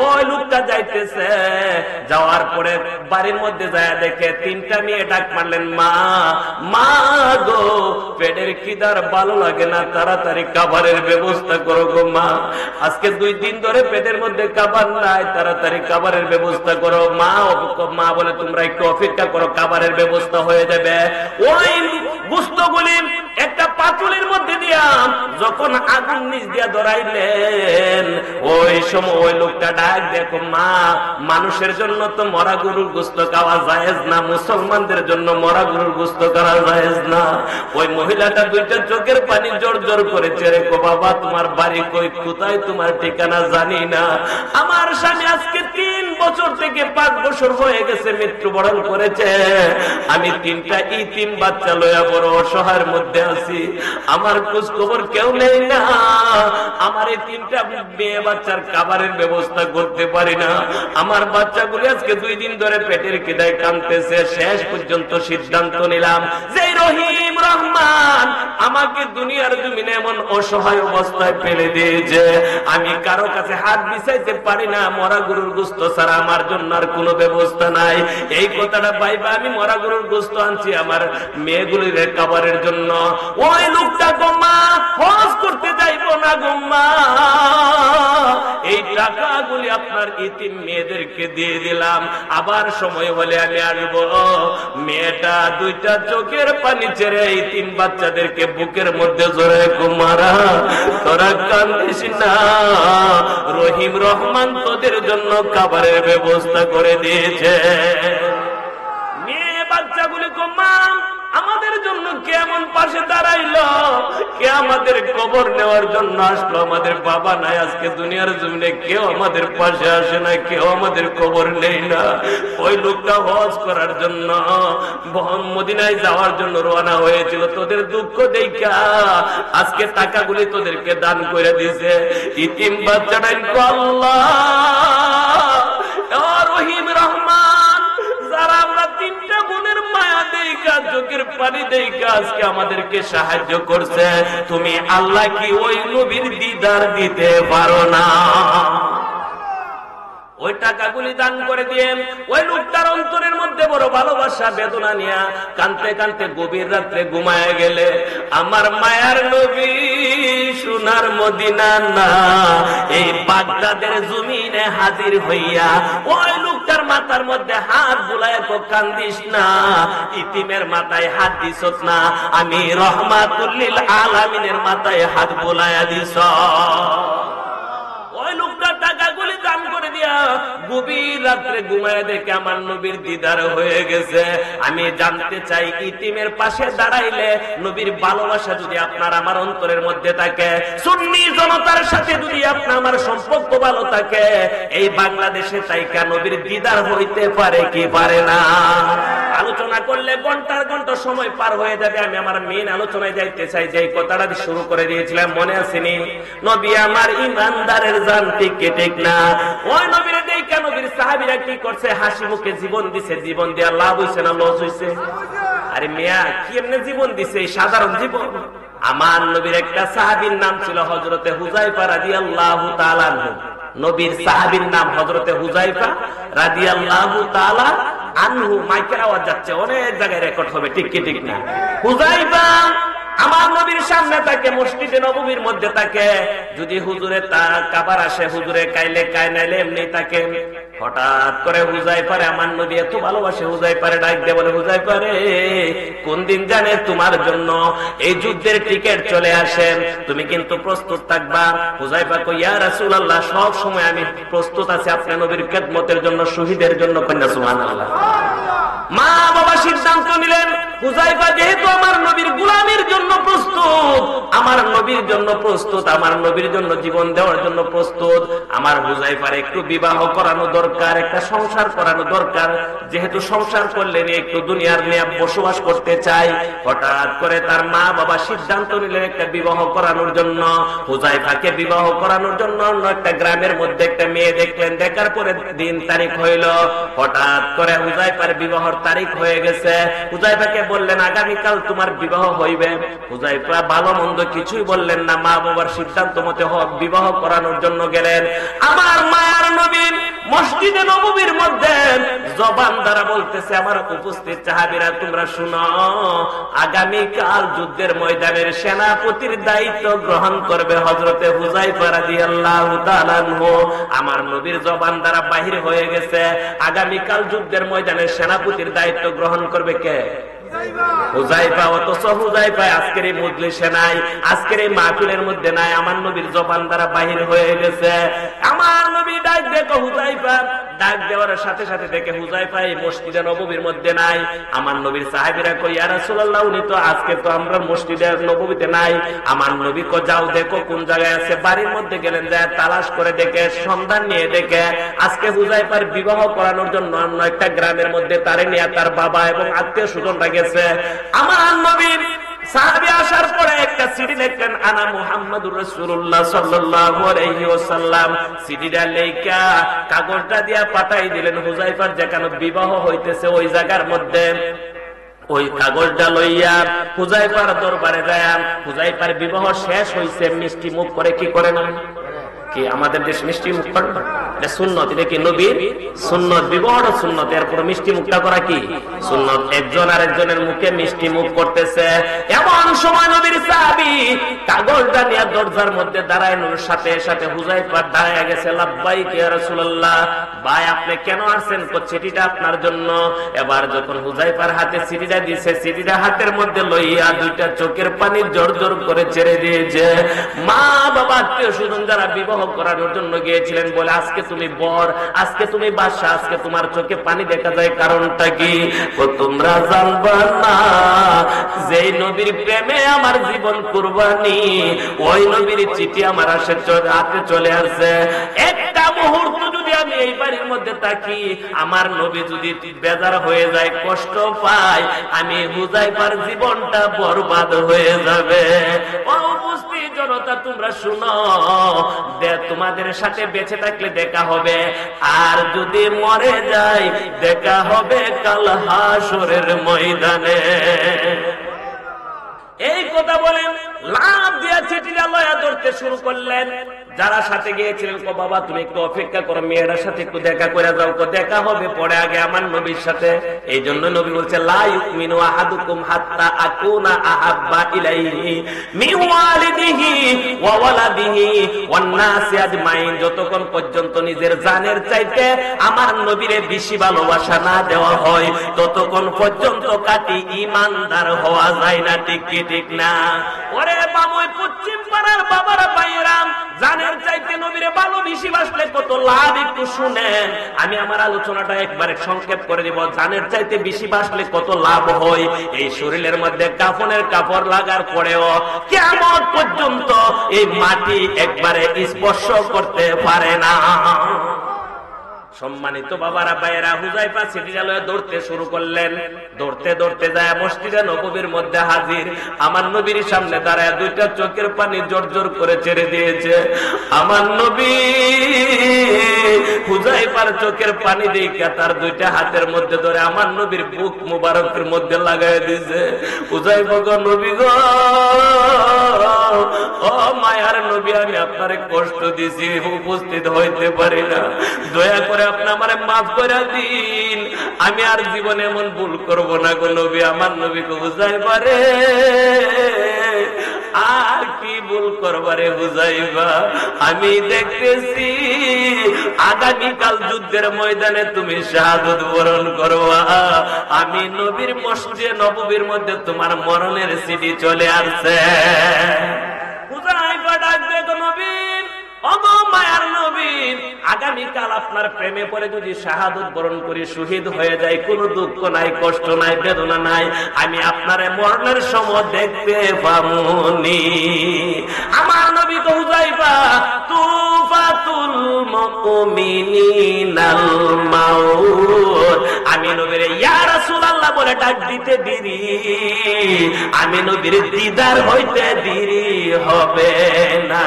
ওই লোকটা যাইতেছে। যাওয়ার পরে বাড়ির মধ্যে যায় দেখে তিনটা মেয়ে ডাক মারলেন, মা মা গো, পেটের খিদার ভালো লাগে না, তাড়াতাড়ি খাবারের ব্যবস্থা করো গো মা, আজকে 2 দিন ধরে পেটের মধ্যে খাবার নাই, তাড়াতাড়ি খাবারের ব্যবস্থা করো। মা বলে, তোমরা একটু অপেক্ষা করো, খাবারের ব্যবস্থা হয়ে যাবে। ওই গোশতগুলি একটা পাতুলের মধ্যে দিয়া যখন আগুন নিচ দিয়া ধরাইলেন, ওই সময় ওই লোকটা ডাক, দেখো মা, মানুষের জন্য তো মরা গরুর গোশত খাওয়া জায়েজ না, মুসলমানদের জন্য মরা গরুর গোশত খাওয়া জায়েজ না। ওই মহিলাটা 2টা চোখের পানি জোর জোর করেছে, রেখো বাবা, তোমার বাড়ি কই, কোথায় তোমার ঠিকানা জানি না, আমার স্বামী আজকে 3 বছর থেকে 5 বছর হয়ে গেছে মৃত্যুবরণ করেছে, আমি 3টা ইতিম বাচ্চা লইয়া বড় অসহায়ের মধ্যে আছি, আমার খোঁজ খবর কেউ নেই না, আমার এই 3টা মেয়ে বাচ্চার খাবারের ব্যবস্থা করতে পারি না, আমার বাচ্চাগুলি আজকে 2 দিন ধরে পেটের খিদায় কাঁদতেছে। শেষ পর্যন্ত সিদ্ধান্ত নিলাম যে রহিম রহমান আমাকে দুনিয়ার জমিনে এমন অসহায় অবস্থায় ফেলে দিয়েছে, আমি কারো কাছে হাত বিছাইতে পারি না, মরা গরুর গোশত ছাড়া আমার জন্য আর কোনো ব্যবস্থা নাই। এই কথাটা ভাইবা আমি মরা গরুর গোশত আনছি আমার মেয়েগুলির খাবারের জন্য। ওই লোকটা গোম্মা হজ করতে যাইব না গোম্মা, এই টাকাগুলি আপনার ইতিম মেয়েদেরকে দিয়ে দিলাম, আবার সময় হলে আমি আসবো। মেয়েটা 2টা চোখের পানি ছেড়ে ইতিম বাচ্চাদেরকে বুকের মধ্যে জড়ায়, কুমারা তোরা কান্দিস না, রহিম রহমান তোদের জন্য খাবারের ব্যবস্থা করে দিয়েছে। মেয়ে বাচ্চাগুলি মা আমাদের জন্য কেমন পাশে দাঁড়াইলো, কে আমাদের কবর নেওয়ার জন্য আসলো। আমাদের বাবা নাই, আজকে দুনিয়ার জমিনে কেউ আমাদের পাশে আসে না, কেউ আমাদের কবর নেই না। ওই লোকটা হজ করার জন্য মদিনায় যাওয়ার জন্য রওনা হয়েছিল, তোদের দুঃখ দেখা আজকে টাকাগুলি তোদেরকে দান করে দিয়েছে। ইতিম বাচ্চাটাই আল্লাহ রহিম রহমান, যারা আমরা তিনটা বোনের মায়া দেখা চোখের পানি দেখা আজকে আমাদেরকে সাহায্য করছে, তুমি আল্লাহ কি ওই নবীর দিদার দিতে পারো না? ওই টাকাগুলি দান করে দিয়ে ওই লোকটার অন্তরের মধ্যে বড় ভালোবাসা বেদনা নিয়ে কানতে কানতে গভীর রাত্রে ঘুমায় গেলে আমার মায়ার নবী সোনার মদিনা না এই বাগদাদের জমিনে হাজির হইয়া ওই লোকটার মাথার মধ্যে হাত বুলায়, তো কান্দিস না, ইতিমের মাথায় হাত দিছত না, আমি রহমাতুল লিল আলামিনের মাথায় হাত বুলায়া দিছ। ওই লোকটা টাকাগুলি দান করে দিয়া গভীর রাত্রে ঘুমায় দেখে আমার নবীর দিদার হয়ে গেছে। আমি জানতে চাই, ইতিমের পাশে দাঁড়াইলে নবীর ভালোবাসা যদি আপনার আমার অন্তরের মধ্যে থাকে, সুন্নি জনতার সাথে যদি আপনার আমার সম্পর্ক ভালো থাকে, এই বাংলাদেশে তাইকা নবীর দিদার হইতে পারে কি পারে না? আলোচনা করলে ঘন্টার ঘন্টা সময় পার হয়ে যাবে। আমি আমার মেন আলোচনায় যাইতে চাই, যে কথাটা শুরু করে দিয়েছিলাম মনে আসেনি? নবী আমার ইমানদারের জান ঠিক ঠিক না। ওই নবীর দেখা নবীর সাহাবীরা কি করছে? হাসি মুখে জীবন দিছে। জীবন দেওয়ার লাভ হইছে না লস হইছে? আরে মিয়া কি এমনি জীবন দিছে? সাধারণ জীবন। আমার নবীর একটা সাহাবীর নাম ছিল হযরতে হুযায়ফা রাদিয়াল্লাহু তাআলা আনহু। নবীর সাহাবীর নাম হযরতে হুযায়ফা রাদিয়াল্লাহু তাআলা আনহু। মাইকের আওয়াজ যাচ্ছে, অনেক জায়গায় রেকর্ড হবে, ঠিক কি ঠিক না? হুযায়ফা আমার নবীর সামনে থাকে, মসজিদে নববীর মধ্যে থাকে। যদি হুজুরে তা কাবার আসে, হুজুরে কাইলে কায় নাইলে এমনি থাকে। হঠাৎ করে হুযায়ফারে আমার নবী এত ভালোবাসে, হুযায়ফারে ডাক দিয়ে বলে, হুযায়ফা রে, কোন দিন জানে তোমার জন্য এই যুদ্ধের টিকিট চলে আসে, তুমি কিন্তু প্রস্তুত থাকবা। হুযায়ফা কই, ইয়া রাসূলুল্লাহ, সব সময় আমি প্রস্তুত আছি আপনার নবীর খেদমতের জন্য, শহীদের জন্য। কন্যা সুবহানাল্লাহ। মা বাবা সিদ্ধান্ত নিলেন, হুযায়ফা যেহেতু আমার নবীর গোলামের জন্য প্রস্তুত, আমার নবীর জন্য প্রস্তুত, আমার নবীর জন্য জীবন দেওয়ার জন্য প্রস্তুত, আমার হুযায়ফার একটু বিবাহ করানো দরকার, একটা সংসার করানো দরকার। যেহেতু সংসার করলেন, একটু দুনিয়ার নিয়ে বসবাস করতে চাই। হঠাৎ করে তার মা বাবা সিদ্ধান্ত নিলেন একটা বিবাহ করানোর জন্য। হুযায়ফাকে বিবাহ করানোর জন্য অন্য একটা গ্রামের মধ্যে একটা মেয়ে দেখলেন। দেখার পরে দিন তারিখ হইল। হঠাৎ করে হুযায়ফার বিবাহর তারিখ হয়ে গেছে। হুযায়ফাকে বললেন, আগামীকাল তোমার বিবাহ হইবে। হুযায়ফা ভালো মন্দ কিছুই বললেন না, মা বাবার সিদ্ধান্ত মতে বিবাহ করানোর জন্য গেলেন। আমার মায়ার নবী মসজিদে নববীর মধ্যে জবান দ্বারা বলতেছে, আমার উপস্থিত সাহাবীরা তোমরা শুনো, আগামীকাল যুদ্ধের ময়দানের সেনাপতির দায়িত্ব গ্রহণ করবে হযরতে হুযায়ফা রাদিয়াল্লাহু তাআলা আনহু। আমার নবীর জবান দ্বারা বাহির হয়ে গেছে, আগামীকাল যুদ্ধের ময়দানের সেনাপতির দায়িত্ব গ্রহণ করবে কে? হুযায়ফা। অথচ হুযায়ফা আজকের এই মজলিসে নাই, আজকের এই মাহফিলের মধ্যে নাই, আমার নবীর জবান দ্বারা বাহির হয়ে গেছে। আমার নবী ডাক দেখো হুযায়ফা, ডাক দেওয়ার সাথে সাথে দেখে হুযায়ফা এই মসজিদে নববীর মধ্যে নাই। আমার নবীর সাহাবীরা কই, ইয়া রাসূলুল্লাহ, উনি তো আজকে তো আমরা মসজিদে নববীতে নাই। আমার নবী কো, যাও দেখো কোন জায়গায় আছে। বাড়ির মধ্যে গেলেন, যায় তালাশ করে দেখে, সন্ধান নিয়ে দেখে আজকে হুযায়ফার বিবাহ করানোর জন্য অন্য একটা গ্রামের মধ্যে তারে নিয়ে তার বাবা এবং আত্মীয় স্বজনরা গেছে। আমার নবীর সাহাবী আসার পরে একটা চিঠি লিখলেন, আনা মুহাম্মাদুর রাসূলুল্লাহ সাল্লাল্লাহু আলাইহি ওয়াসাল্লাম। চিঠিটা লেখা কাগজটা দিয়া পাঠাই দিলেন হুযায়ফার যেখানে বিবাহ হইতেছে ওই জায়গার মধ্যে। ওই কাগজটা লইয়া হুযায়ফার দরবারে যায়। হুযায়ফার বিবাহ শেষ হইছে, মিষ্টি মুখ করে কি করে না? কি আমাদের দেশ মিষ্টি মুখ করে না? এটা সুন্নত, এটা কি নবীর সুন্নত। বিবাহটা সুন্নত, এরপর মিষ্টি মুখটা করা কি সুন্নত। একজন আরেকজনের মুখে মিষ্টি মুখ করতেছে। এমন সময় নবীর সাহাবী কাগজটা নিয়ে দরজার মধ্যে দাঁড়ানোর সাথে সাথে হুযায়ফা দাঁড়ায় গেছে। লাব্বাইক ইয়া রাসূলুল্লাহ, ভাই আপনি কেন আসছেন? চিঠিটা আপনার জন্য। এবার যখন হুযায়ফার হাতে চিঠিটা দিয়েছে, চিঠিটা হাতের মধ্যে লইয়া দুইটা চোখের পানি জোর জোর করে ছেড়ে দিয়েছে। মা বাবা আত্মীয় স্বজন যারা বিবাহ উপভোগ করার জন্য গিয়েছিলেন বলে আজকে তুমি বর, আজকে তুমি বাদশা, আজকে তোমার চোখে পানি দেখা যায়, কারণটা কি? তোমরা জানবা না যেই নবীর প্রেমে আমার জীবন কুরবানি, ওই নবীর চিঠি আমার হাতে চলে আসছে। একটা মুহূর্ত যদি আমি এই বাড়ির মধ্যে থাকি, আমার নবী যদি বেজার হয়ে যায়, কষ্ট পায়, আমি হুযায়ফার জীবনটা বরবাদ হয়ে যাবে। ও উপস্থিত জনতা, তোমরা শুনো, তোমাদের সাথে বেঁচে থাকলে দেখা হবে, আর যদি মরে যায় দেখা হবে কাল হাসরের ময়দানে। এই কথা বলেন লাভ দিয়া চিঠিটা লয়া ধরতে শুরু করলেন। যারা সাথে গিয়েছিলেন, কো বাবা তুমি একটু অপেক্ষা করো, মেয়েটার সাথে একটু দেখা করে যাও, কো দেখা হবে পরে, আগে আমার নবীর সাথে। এই জন্য নবী বলছে লা ইউমিনু আহাদুকুম হাত্তা আকুনা আহাব্বা ইলাইহি মিন ওয়ালিদিহি ওয়া ওয়ালাদিহি ওয়ান নাসি আজমাইন, যতক্ষণ পর্যন্ত নিজের জানের চাইতে আমার নবীরে বেশি ভালোবাসা না দেওয়া হয়, ততক্ষণ পর্যন্ত কাটি ঈমানদার হওয়া যায় না। ঠিক কি ঠিক না? ওরে বাবুই পশ্চিম পাড়ার বাবারা ভাইয়েরাম, জানের চাইতে নবীরে ভালো বেশি বাসলে কত লাভ একটু শুনেন। আমি আমার আলোচনাটা একবারে সংক্ষেপ করে দিব। জানের চাইতে বেশি বাসলে কত লাভ হয়, এই শরীরের মধ্যে কাফনের কাপড় লাগার পরেও কিয়ামত পর্যন্ত এই মাটি একবারে স্পর্শ করতে পারে না। সম্মানিত বাবারা ভাইয়েরা, হুযায়ফা চিঠিটা লয়ে দৌড়তে শুরু করলেন। দৌড়তে দৌড়তে যায় মসজিদে নববীর মধ্যে হাজির। আমার নবীর সামনে দাঁড়ায় দুইটা চোখের পানি জোর জোর করে ছেড়ে দিয়েছে। আমার নবী হুযায়ফার চোখের পানি দেখে তার দুইটা হাতের মধ্যে ধরে আমার নবীর বুক মুবারকের মধ্যে লাগাই দিয়েছে। হুযায়ফা গো, নবী গো, ও মায়ার নবী, আমি আপনারে কষ্ট দিছি, উপস্থিত হইতে পারি না, দয়া করে আপনি আমারে মাফ করে দিন, আমি আর জীবনে এমন ভুল করব না গো নবী। আমার নবী গো, হুযায়ফা রে, আর কি ভুল করবারে হুযায়ফা, আমি দেখতেছি আগামীকাল যুদ্ধের ময়দানে তুমি শাহাদাত বরণ করবা, আমি নবীর মসজিদে নববীর মধ্যে তোমার মরণের চিঠি চলে আসছে। হুযায়ফা ডাক দেখো, নবী, ওগো মায়ার নবী, আগামীকাল আপনার প্রেমে পড়ে যদি শাহাদাত বরণ করি, শহীদ হয়ে যায়, কোনো দুঃখ নাই, কষ্ট নাই, বেদনা নাই, আমি আপনারে মরণের সময় দেখতে পামুনি। আমার নবী তো হুযায়ফা, তুফাতুল মুমিনিনাল মাউত, আমি নবীরে ইয়া রাসূলুল্লাহ বলে ডাক দিতে দেরি, আমি নবীর দিদার হইতে দেরি হবে না।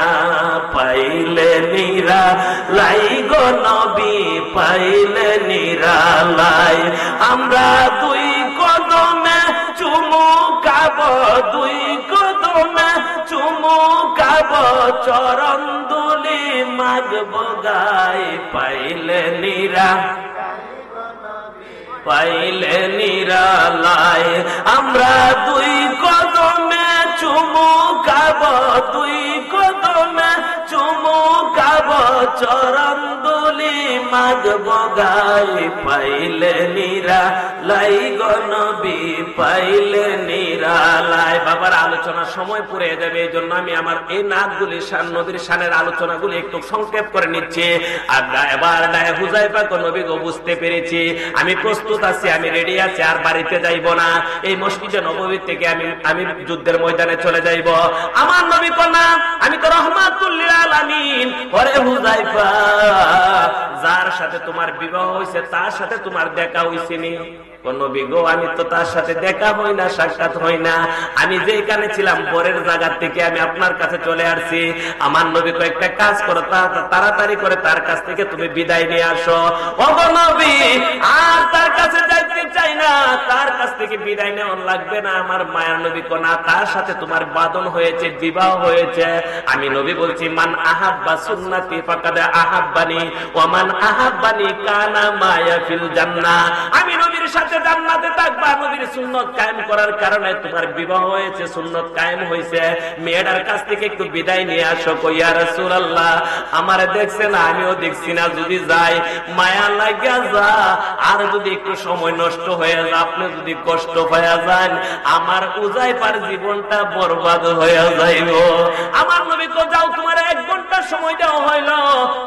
পাইলে নিরালাই গো নবী, পাইলে নিরালাই, আমরা দুই কদমে চুমু খাব, দুই কদমে চুমু খাব, চরণ দুলি মাগব গাই, পাইলে পাইলে নিরালাই, আমরা দুই কদমে চুমু খাব, দুই কদমে চুমু খাব, চরণ দুলি মাগব গাই, পাইলে নিরালাই গো নবী, পাইলে নিরালাই। বাবার আলোচনার সময় পুরে যাবে, এই জন্য আমি আমার এই নাতগুলি শান নবীর শানের আলোচনাগুলি একটু সংক্ষেপ করে নিচ্ছি। আর এবার হুযায়ফা গো, নবী গো, বুঝতে পেরেছি, আমি প্রস্তুত আছি, আমি রেডি আছি, আর বাড়িতে যাইব না, এই মসজিদে নববী থেকে আমি যুদ্ধের ময়দানে চলে যাইব। আমার নবী কো, না, আমি তো রহমাতুল লিল আলামিন। ওরে হুযায়ফা, যার সাথে তোমার বিবাহ হইছে তার সাথে তোমার দেখা হইছে নি? নবী গো, আমি তো তার সাথে দেখা হই না, সাক্ষাৎ হই না, আমি যেখানে ছিলাম পরের জায়গা থেকে আমি আপনার কাছে চলে আসছি। আমার নবী তো একটা কাজ করো, তাড়াতাড়ি করে তার কাছ থেকে তুমি বিদায় নিয়ে আসো। ওগো নবী, আর তার কাছে যাইতে চাই না, তার কাছ থেকে বিদায় নেওয়া লাগবে না। আমার মায়ের নবী কো, না, তার সাথে তোমার বাদন হয়েছে, বিবাহ হয়েছে। আমি নবী বলছি, মান আহাব্বা সুন্নতি ফাকাদ আহাব্বানি ওয়া মান আহাব্বানি কানা মায়া ফিল জান্নাহ। আমি নবীর সাথে জান্নাতে থাকবা, নবীর সুন্নাত কায়েম করার কারণে তোমার বিবাহ হয়েছে, সুন্নাত কায়েম হয়েছে, মেয়েটার কাছ থেকে একটু বিদায় নিয়ে আসো। কই, ইয়া রাসূলুল্লাহ, আমারে দেখছে না, আমিও দেখছি না, যদি যাই মায়া লাগিয়া যা, আর যদি একটু সময় নষ্ট হয়ে যা, আপনি যদি কষ্ট পায়া যান, আমার হুযায়ফার জীবনটা বরবাদ হয়ে যাইব। আমার নবী কো, যাও, তোমার 1 ঘন্টা সময় দেওয়া হইল,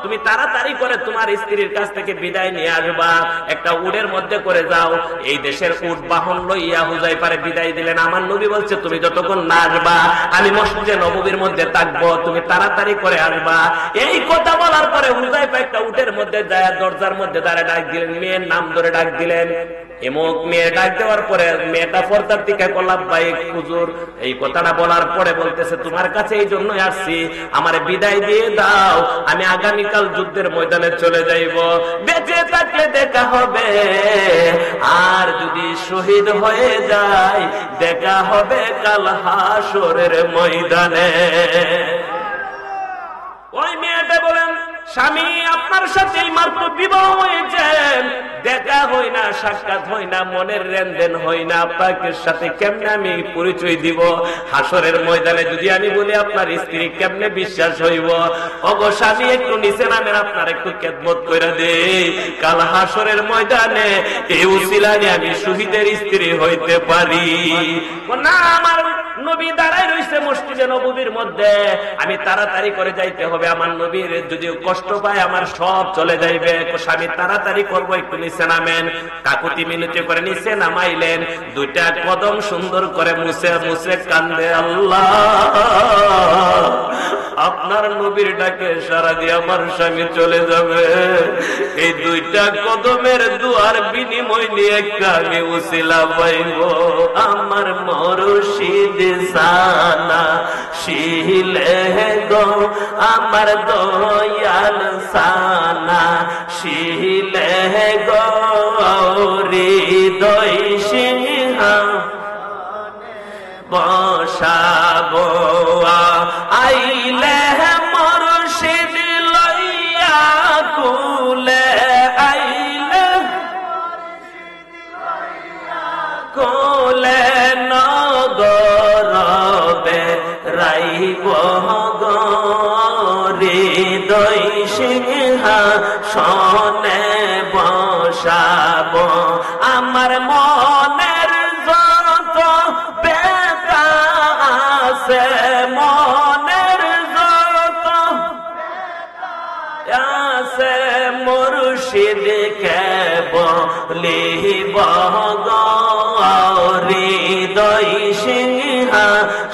তুমি তাড়াতাড়ি করে তোমার স্ত্রীর কাছ থেকে বিদায় নিয়ে আসবা, একটা উটের মধ্যে করে যাও। এই দেশের উট বাহন লইয়া হুযায়ফারে বিদায় দিলেন। আমার নবী বলছে, তুমি যতক্ষণ না আসবা আমি মসজিদে নববীর মধ্যে থাকবো, তুমি তাড়াতাড়ি করে আসবা। এই কথা বলার পরে হুযায়ফা একটা উটের মধ্যে যায়, দরজার মধ্যে দাঁড়িয়ে ডাক দিলেন, মেয়ের নাম ধরে ডাক দিলেন। এমক মেয়ে ডাক দেওয়ার পরে মেয়েটা পর্দার দিকে কলাপ ভাই হুজুর, এই কথাটা বলার পরে বলতেছে, তোমার কাছে এই জন্যই আসছি, আমারে বিদায় দিয়ে দাও, আমি আগামীকাল যুদ্ধের ময়দানে চলে যাইব, বেঁচে থাকলে দেখা হবে, আর যদি শহীদ হয়ে যায় দেখা হবে কাল হাসরের ময়দানে। ওই মেয়েটা বলেন, স্বামী আপনার সাথে মাত্র বিবাহ হয়েছে, দেখা হয় না, সাক্ষাৎ হয় না, মনের লেনদেন হয় না, আপনাকে সাথে কেমনে আমি পরিচয় দিব? হাসরের ময়দানে যদি আমি বলি আপনার স্ত্রী, কেমনে বিশ্বাস হইব? ওগো স্বামী, একটু নিচে নামেন, আপনার একটু খেদমত কইরা দেই, কাল হাসরের ময়দানে এই উসিলায় আমি শহীদের স্ত্রী হইতে পারি। না, আমার নবী দাঁড়ায় রইছে মসজিদে নববীর মধ্যে, আমি তাড়াতাড়ি করে যাইতে হবে, আমার নবীর যদি কষ্ট পায় আমার সব চলে যাইবে। স্বামী তাড়াতাড়ি করবো, একটু নিচে নামেন। কাকুতি মিনতি করে নিচে নামাইলেন, 2টা কদম সুন্দর করে মুছে মুছে কান্দে, আল্লাহ আপনার নবীর ডাকে সারা দিয়ে আমার স্বামী চলে যাবে, এই 2টা কদমের দুয়ার বিনিময় নিয়ে একটা আমি উসিলা পাইব। আমার মুর্শিদ সানা শিলে গো, আমার দয়াল সানা শিলে গো, হৃদয় সিংহা বসাবো, আইলে মুর্শিদ লইয়া কুলে, আইলে কুলে নগরবে রাইব গো, হৃদয় সিংহাসনে বসাবো, আমার মনের যত ব্যথা আছে, মনের যত আছে, মুর্শিদকে বলিব গো, হৃদয় সিংহাসনে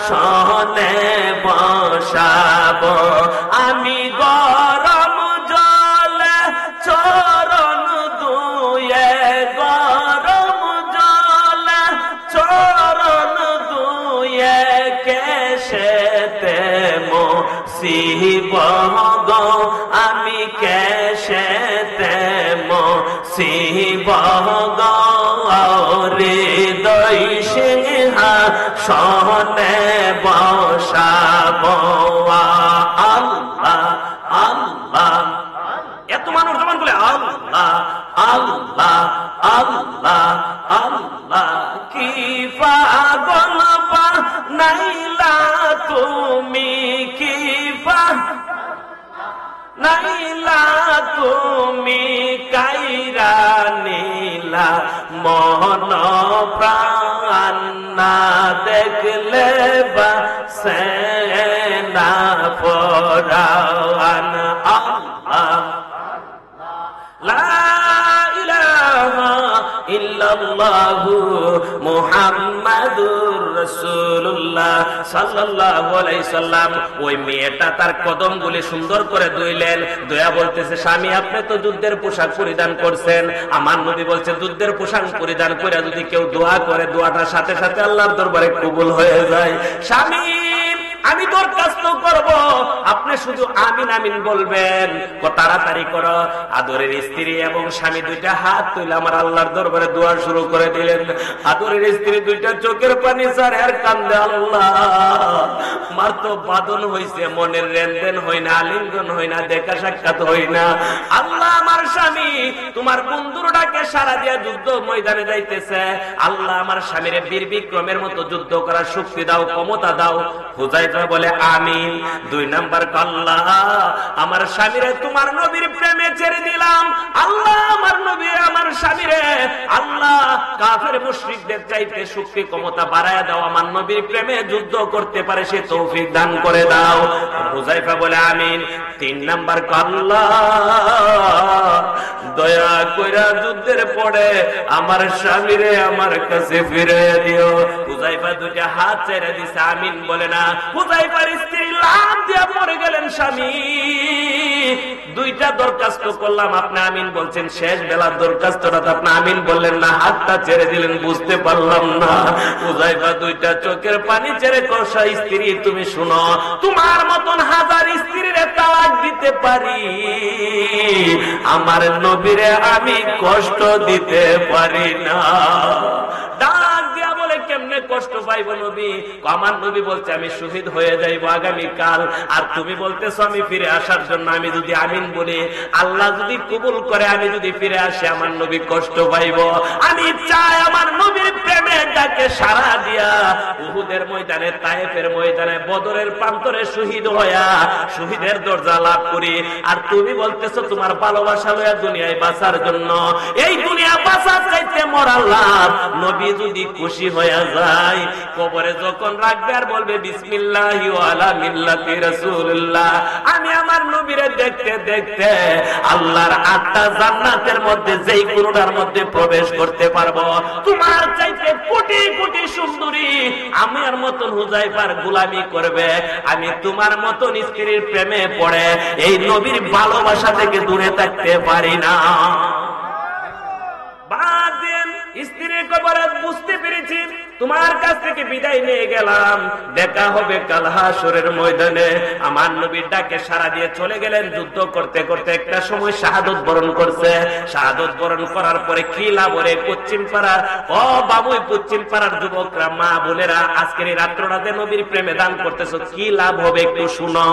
বসাবো, আমি গরম জলে চরণ ধুয়ে, গরম জলে চরণ ধুয়ে, কেশেতে মুছিব গো, আমি কেশেতে মুছিব গো, হৃদয় সিংহাসনে বসাবো, আল্লাহ আল্লাহ। এত মানুষ জমান বলে আল্লাহ আল্লাহ আল্লাহ আল্লাহ, কি পাগল বানাইলা তুমি, কি নাইলা তুমি, কাইরা নীলা মন প্রাণ, না দেখলে বা সেনা পরাণ, আল্লাহ লা ইলাহা ইল্লাল্লাহু মুহাম্মাদুর রাসূলুল্লাহ সাল্লাল্লাহু আলাইহি সাল্লাম। ওই মেয়েটা তার কদমগুলি সুন্দর করে ধুইলেন, দয়া বলতেছে, স্বামী আপনি তো যুদ্ধের পোশাক পরিধান করছেন। আমার নবী বলছে, যুদ্ধের পোশাক পরিধান করে যদি কেউ দোয়া করে, দোয়াটার সাথে সাথে আল্লাহর দরবারে কবুল হয়ে যায়। স্বামী আমি দরখাস্ত করব, আপনি শুধু আমিন আমিন বলবেন। তাড়াতাড়ি করো। আদরের স্ত্রী এবং স্বামী 2টা হাত তুলে আমার আল্লাহর দরবারে দোয়া শুরু করে দিলেন। আদরের স্ত্রী 2টা চোখের পানি ছাড়ে আর কান্দে, আল্লাহ আমার তো বাদন হইছে, মনের লেনদেন হয় না, আলিঙ্গন হয় না, দেখা সাক্ষাৎ হয় না। আল্লাহ আমার স্বামী তোমার বন্ধুর ডাকে সারা দিয়া যুদ্ধ ময়দানে যাইতেছে, আল্লাহ আমার স্বামীর বীর বিক্রমের মতো যুদ্ধ করার শক্তি দাও, ক্ষমতা দাও। হুযায়ফা বলে আমিন। 2 নাম্বার, আল্লাহ আমার স্বামীরে তোমার নবীর প্রেমে ছেড়ে দিলাম, আল্লাহ আমার নবী আমার স্বামীরে আল্লাহ কাফের মুশরিকদের চাইতে শক্তি ক্ষমতা বাড়ায়া দাও, আমার নবীর প্রেমে যুদ্ধ করতে পারে সে তৌফিক দান করে দাও। হুযায়ফা বলে আমিন। 3 নাম্বার, আল্লাহ দয়া কইরা যুদ্ধের পরে আমার স্বামীরে আমার কাছে ফিরে দিও। হুযায়ফা দুইটা হাত ছেড়ে দিছে, আমিন বলে না। হুযায়ফার স্ত্রী লাফ দিয়া পড়ে গেলেন, স্বামী দুইটা দরখাস্ত করলাম, আপনি আমিন বলছেন, শেষ বেলার দরখাস্তটা আপনি আমিন বললেন না, হাতটা ছেড়ে দিলেন, বুঝতে পারলাম না। হুযায়ফা দুইটা চোখের পানি ছেড়ে কষা, স্ত্রী তুমি শুনো, তোমার মতন হাজার স্ত্রীর তালাক দিতে পারি, আমার নবীরে আমি কষ্ট দিতে পারি না। ডাক দিয়া বলে কেমনে কষ্ট পাইব নবী? আমার নবী বলছে আমি শহীদ হয়ে যাইব আগামী কাল, আর তুমি বলতেছো আমি ফিরে আসার জন্য। আমি যদি আমিন বলি, আল্লাহ যদি কবুল করে, আমি যদি ফিরে আসি, আমার নবী কষ্ট পাইব। আমি চাই আমার নবীর প্রেমের ডাকে সাড়া দিয়া উহুদের ময়দানে, তায়েফের ময়দানে, বদরের প্রান্তরে শহীদ হইয়া শহীদের দরজা লাভ করি। আর তুমি বলতেছো তোমার ভালোবাসা লইয়া দুনিয়ায় বাঁচার জন্য। এই দুনিয়া বাঁচার চাইতে মরা লাভ। নবী যদি খুশি হইয়া যায়, কবরে যখন রাখবে আর বলবে বিসমিল্লাহি ওয়া আলা মিল্লাতি রাসূলুল্লাহ, আমি আমার নবীরে দেখতে দেখতে আল্লাহর 8টা জান্নাতের মধ্যে যেই কোনটার মধ্যে প্রবেশ করতে পারবো। তোমার চাইতে কোটি কোটি সুন্দরী আমার মতন হুযায়ফার গোলামি করবে। আমি তোমার মতন স্ত্রীর প্রেমে পড়ে এই নবীর ভালোবাসা থেকে দূরে থাকতে পারি না। স্ত্রীর কবরে বুঝতে পেরেছি, তোমার কাছ থেকে বিদায় নিয়ে গেলাম, দেখা হবে কাল হাসরের ময়দানে। আমার নবীর ডাকে সাড়া দিয়ে চলে গেলেন। যুদ্ধ করতে করতে একটা সময় শাহাদত বরণ করছে। শাহাদত বরণ করার পরে কি লাভ হরে? পশ্চিম পাড়ার বাবুই পশ্চিম পাড়ার যুবকরা, মা বোনেরা, আজকের এই রাত্রটাতে নবীর প্রেমে দান করতেছো, কি লাভ হবে একটু শুনো।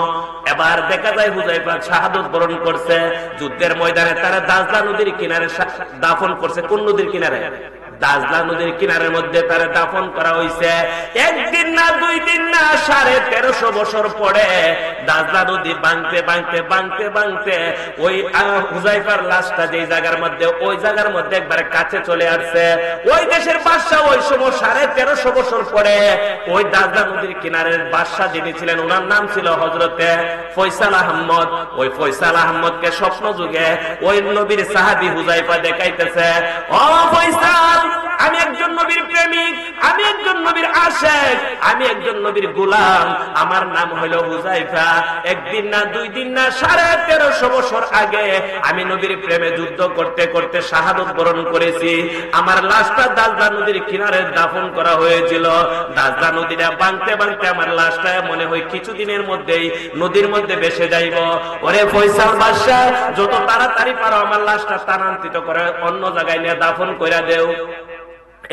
এবার দেখা যায় হুযায়ফা শাহাদত বরণ করছে। যুদ্ধের ময়দানে তারা দাজলা নদীর কিনারে দাফন করছে। কোন নদীর কিনারে? দাজলা নদীর কিনারের মধ্যে তারা দাফন করা হয়েছে। একদিন না, 2 দিন না, 1350 বছর পরে দাজলা নদী ভাঙতে ভাঙতে ভাঙতে ভাঙতে ওই হুযায়ফার লাশটা যে জায়গার মধ্যে, ওই জায়গার মধ্যে একবারে কাছে চলে আসছে। ওই দেশের বাদশা ওই সময় 1350 বছর পরে ওই দাজলা নদীর কিনারের বাদশা যিনি ছিলেন, ওনার নাম ছিল হযরতে ফয়সাল আহমদ। ওই ফয়সাল আহমদকে স্বপ্ন যুগে ওই নবীর সাহাবী হুযায়ফা দেখাইতেছে, ও ফয়সাল, আমি একজন নবীর প্রেমিক, আমি একজন নবীর আশিক, আমি একজন নবীর গোলাম, আমার নাম হলো হুযায়ফা। একদিন না, 2 দিন না, 1350 বছর আগে আমি নবীর প্রেমে যুদ্ধ করতে করতে শাহাদত বরণ করেছি। আমার লাশটা দাজলা নদীর কিনারে দাফন করা হয়েছিল। দাজলা নদীটা ভাঙতে ভাঙতে আমার লাশটা মনে হয় কিছুদিনের মধ্যেই নদীর মধ্যে ভেসে যাইব। ওরে ফয়সাল বাদশা, যত তাড়াতাড়ি পারো আমার লাশটা স্থানান্তরিত করে অন্য জায়গায় নিয়ে দাফন কইরা দেও।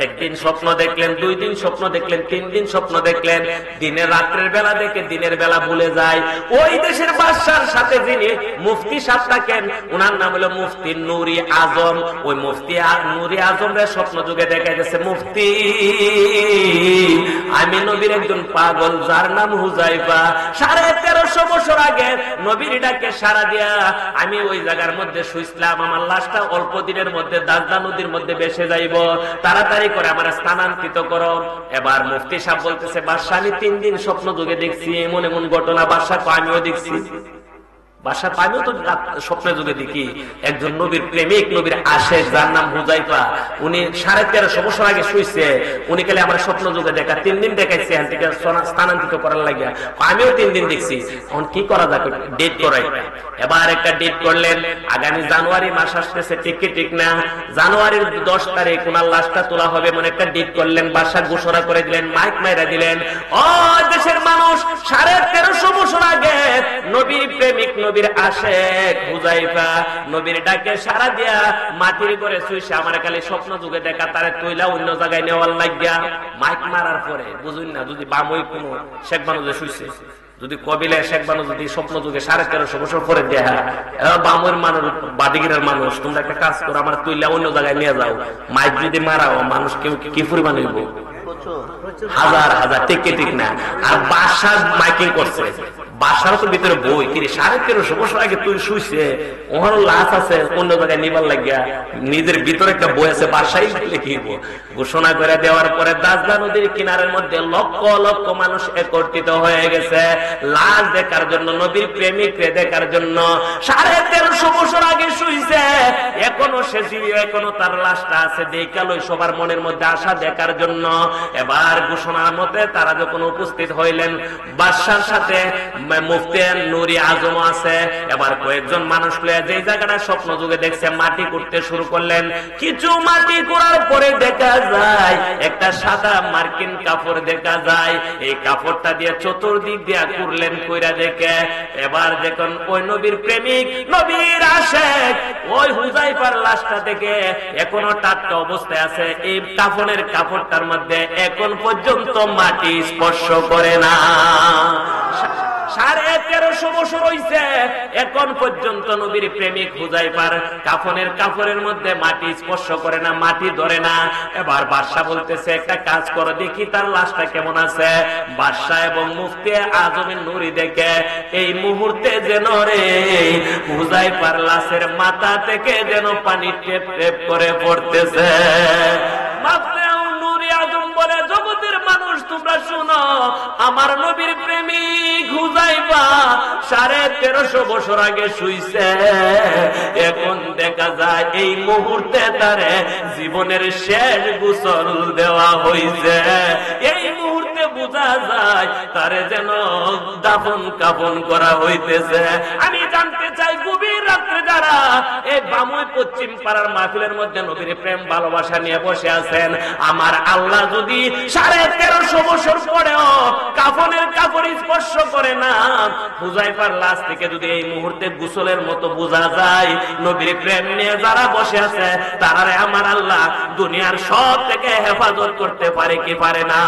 একদিন স্বপ্ন দেখলেন, 2 দিন স্বপ্ন দেখলেন, 3 দিন স্বপ্ন দেখলেন। দিনের রাত্রের বেলা দেখে দিনের বেলা ভুলে যায়। ওই দেশের বাদশার সাথে যিনি মুফতি সাহেব থাকেন, ওনার নাম হলো মুফতি নুরি আজম। ওই মুফতি নুরি আজমরে স্বপ্ন যুগে দেখা গেছে, মুফতি, আমি নবীর একজন পাগল যার নাম হুযায়ফা। 1350 বছর আগে নবীর ডাকে সাড়া দিয়া আমি ওই জায়গার মধ্যে শুইছিলাম। আমার লাশটা অল্প দিনের মধ্যে দাজলা নদীর মধ্যে ভেসে যাইব, তাড়াতাড়ি করে আমার স্থানান্তরিত করো। এবার মুফতি সাহেব বলতেছে, বাদশা, আমি 3 দিন স্বপ্ন যুগে দেখছি এমন এমন ঘটনা। বাদশা, আমিও দেখছি। বাদশা, আমিও তো স্বপ্নে যুগে দেখি একজন নবীর প্রেমিক, নবীর আশিক যার নাম হুযায়ফা, উনি 1350 বছর আগে শুইছে। উনি কালে আমার স্বপ্ন যুগে দেখা 3 দিন দেখাইছে স্থানান্তরিত করার লাগিয়া। আমিও 3 দিন দেখছি। এখন কি করা যাবে? ডেট করাই। এবার একটা ডেট করলেন, আগামী জানুয়ারি মাস আসতেছে, ঠিক কি ঠিক না? জানুয়ারির 10 তারিখ ওনার লাশটা তোলা হবে, মনে একটা ডেট করলেন। বাদশা ঘোষণা করে দিলেন, মাইক মাইরা দিলেন, ও দেশের মানুষ, 1350 বছর আগে নবীর প্রেমিক, নবীর আশিক হুযায়ফা নবীর ডাকে সাড়া দিয়া মাটির করে শুইছে। আমার খালি স্বপ্ন যুগে দেখা, তারে তুইলা অন্য জায়গায় নেওয়ার লাগিয়া। মাইক মারার পরে বুঝুন না, যদি বামই কোন শেখ বানুজে শুইছে, যদি কবিলে শেখ বানু যদি স্বপ্ন যুগে 1350 বছর পরে দেখা, বামের মানুষ, বাদিগিরের মানুষ, তোমরা একটা কাজ করো, আমার তুইলা অন্য জায়গায় নিয়ে যাও। মাইক যদি মারাও, মানুষ কেউ কি পরিমাণ হইব? হাজার হাজার, ঠিক ঠিক না? আর বাদশা মাইকিং করছে, বাসার তো ভিতরে বই কিরে 1350 বছর আগে তুই শুইছে ওখানে লাশ আছে অন্য জায়গায় নিবার লাগিয়া নিজের ভিতরে একটা বই আছে বাসায় লিখিব ঘোষণা করে দেওয়ার পরে দাজলা নদীর কিনারের মধ্যে লক্ষ লক্ষ মানুষ একত্রিত হয়ে গেছে লাশ দেখার জন্য, নবীর প্রেমিককে দেখার জন্য। 1350 বছর আগে শুইছে এখনো সে জীবিত, এখনো তার লাশটা আছে, দেখালই সবার মনের মধ্যে আশা দেখার জন্য। এবার ঘোষণার মতে তারা যখন উপস্থিত হইলেন, বাদশার সাথে মুফতি নুরি আজম আছে। এবার কয়েকজন মানুষ লয়ে যে জায়গাটা স্বপ্ন যুগে দেখছে মাটি করতে শুরু করলেন। কিছু মাটি করার পরে দেখা যায় একটা সাদা মার্কিন কাপড় দেখা যায়, এই কাপড়টা দিয়ে চতুর্দিক দিয়া করলেন কইরা দেখে। এবার দেখুন ওই নবীর প্রেমিক, নবীর আশেক, ওই হুযায়ফার লাশটা দেখে এখনো টাটকা অবস্থায় আছে। এই কাফনের কাপড়টার মধ্যে এখন পর্যন্ত মাটি স্পর্শ করে না। 1350 বছর হইছে এখন পর্যন্ত নবীর প্রেমিক হুযায়ফার কাফনের কাপড়ের মধ্যে মাটি স্পর্শ করে না, মাটি ধরে না। এবার বাদশা বলতেছে একটা কাজ করো, দেখি তার লাশটা কেমন আছে। বাদশা এবং মুফতি আজমের নুরি দেখে এই মুহূর্তে যেন রে হুযায়ফার লাশের মাথা থেকে যেন পানি টেপ টেপ করে পড়তেছে। বলে জগতের মানুষ তোমরা শোনো, আমার নবীর প্রেমিক হুযায়ফা 1350 বছর আগে শুইছে, এখন দেখা যায় এই মুহূর্তে তারে জীবনের শেষ গোসল দেওয়া হইছে। এই মুহূর্তে বোঝা যায় তারে যেন দাফন কাফন করা হইতেছে। আমি জানতে চাই গভীর রাত্রে যারা এই বামুই পশ্চিম পাড়ার মাহফিলের মধ্যে নবীর প্রেম ভালোবাসা নিয়ে বসে আছেন, আমার আল্লাহ যদি 1350 বছর পরেও কাফনের কাপড় স্পর্শ করে না, হুযায়ফার লাশ থেকে যদি এই মুহূর্তে গোসলের মতো বোঝা যায় নবীর প্রেম নিয়ে যারা বসে আছে, তারারে আমার আল্লাহ দুনিয়ার সব থেকে হেফাজত করতে পারে কি পারে না?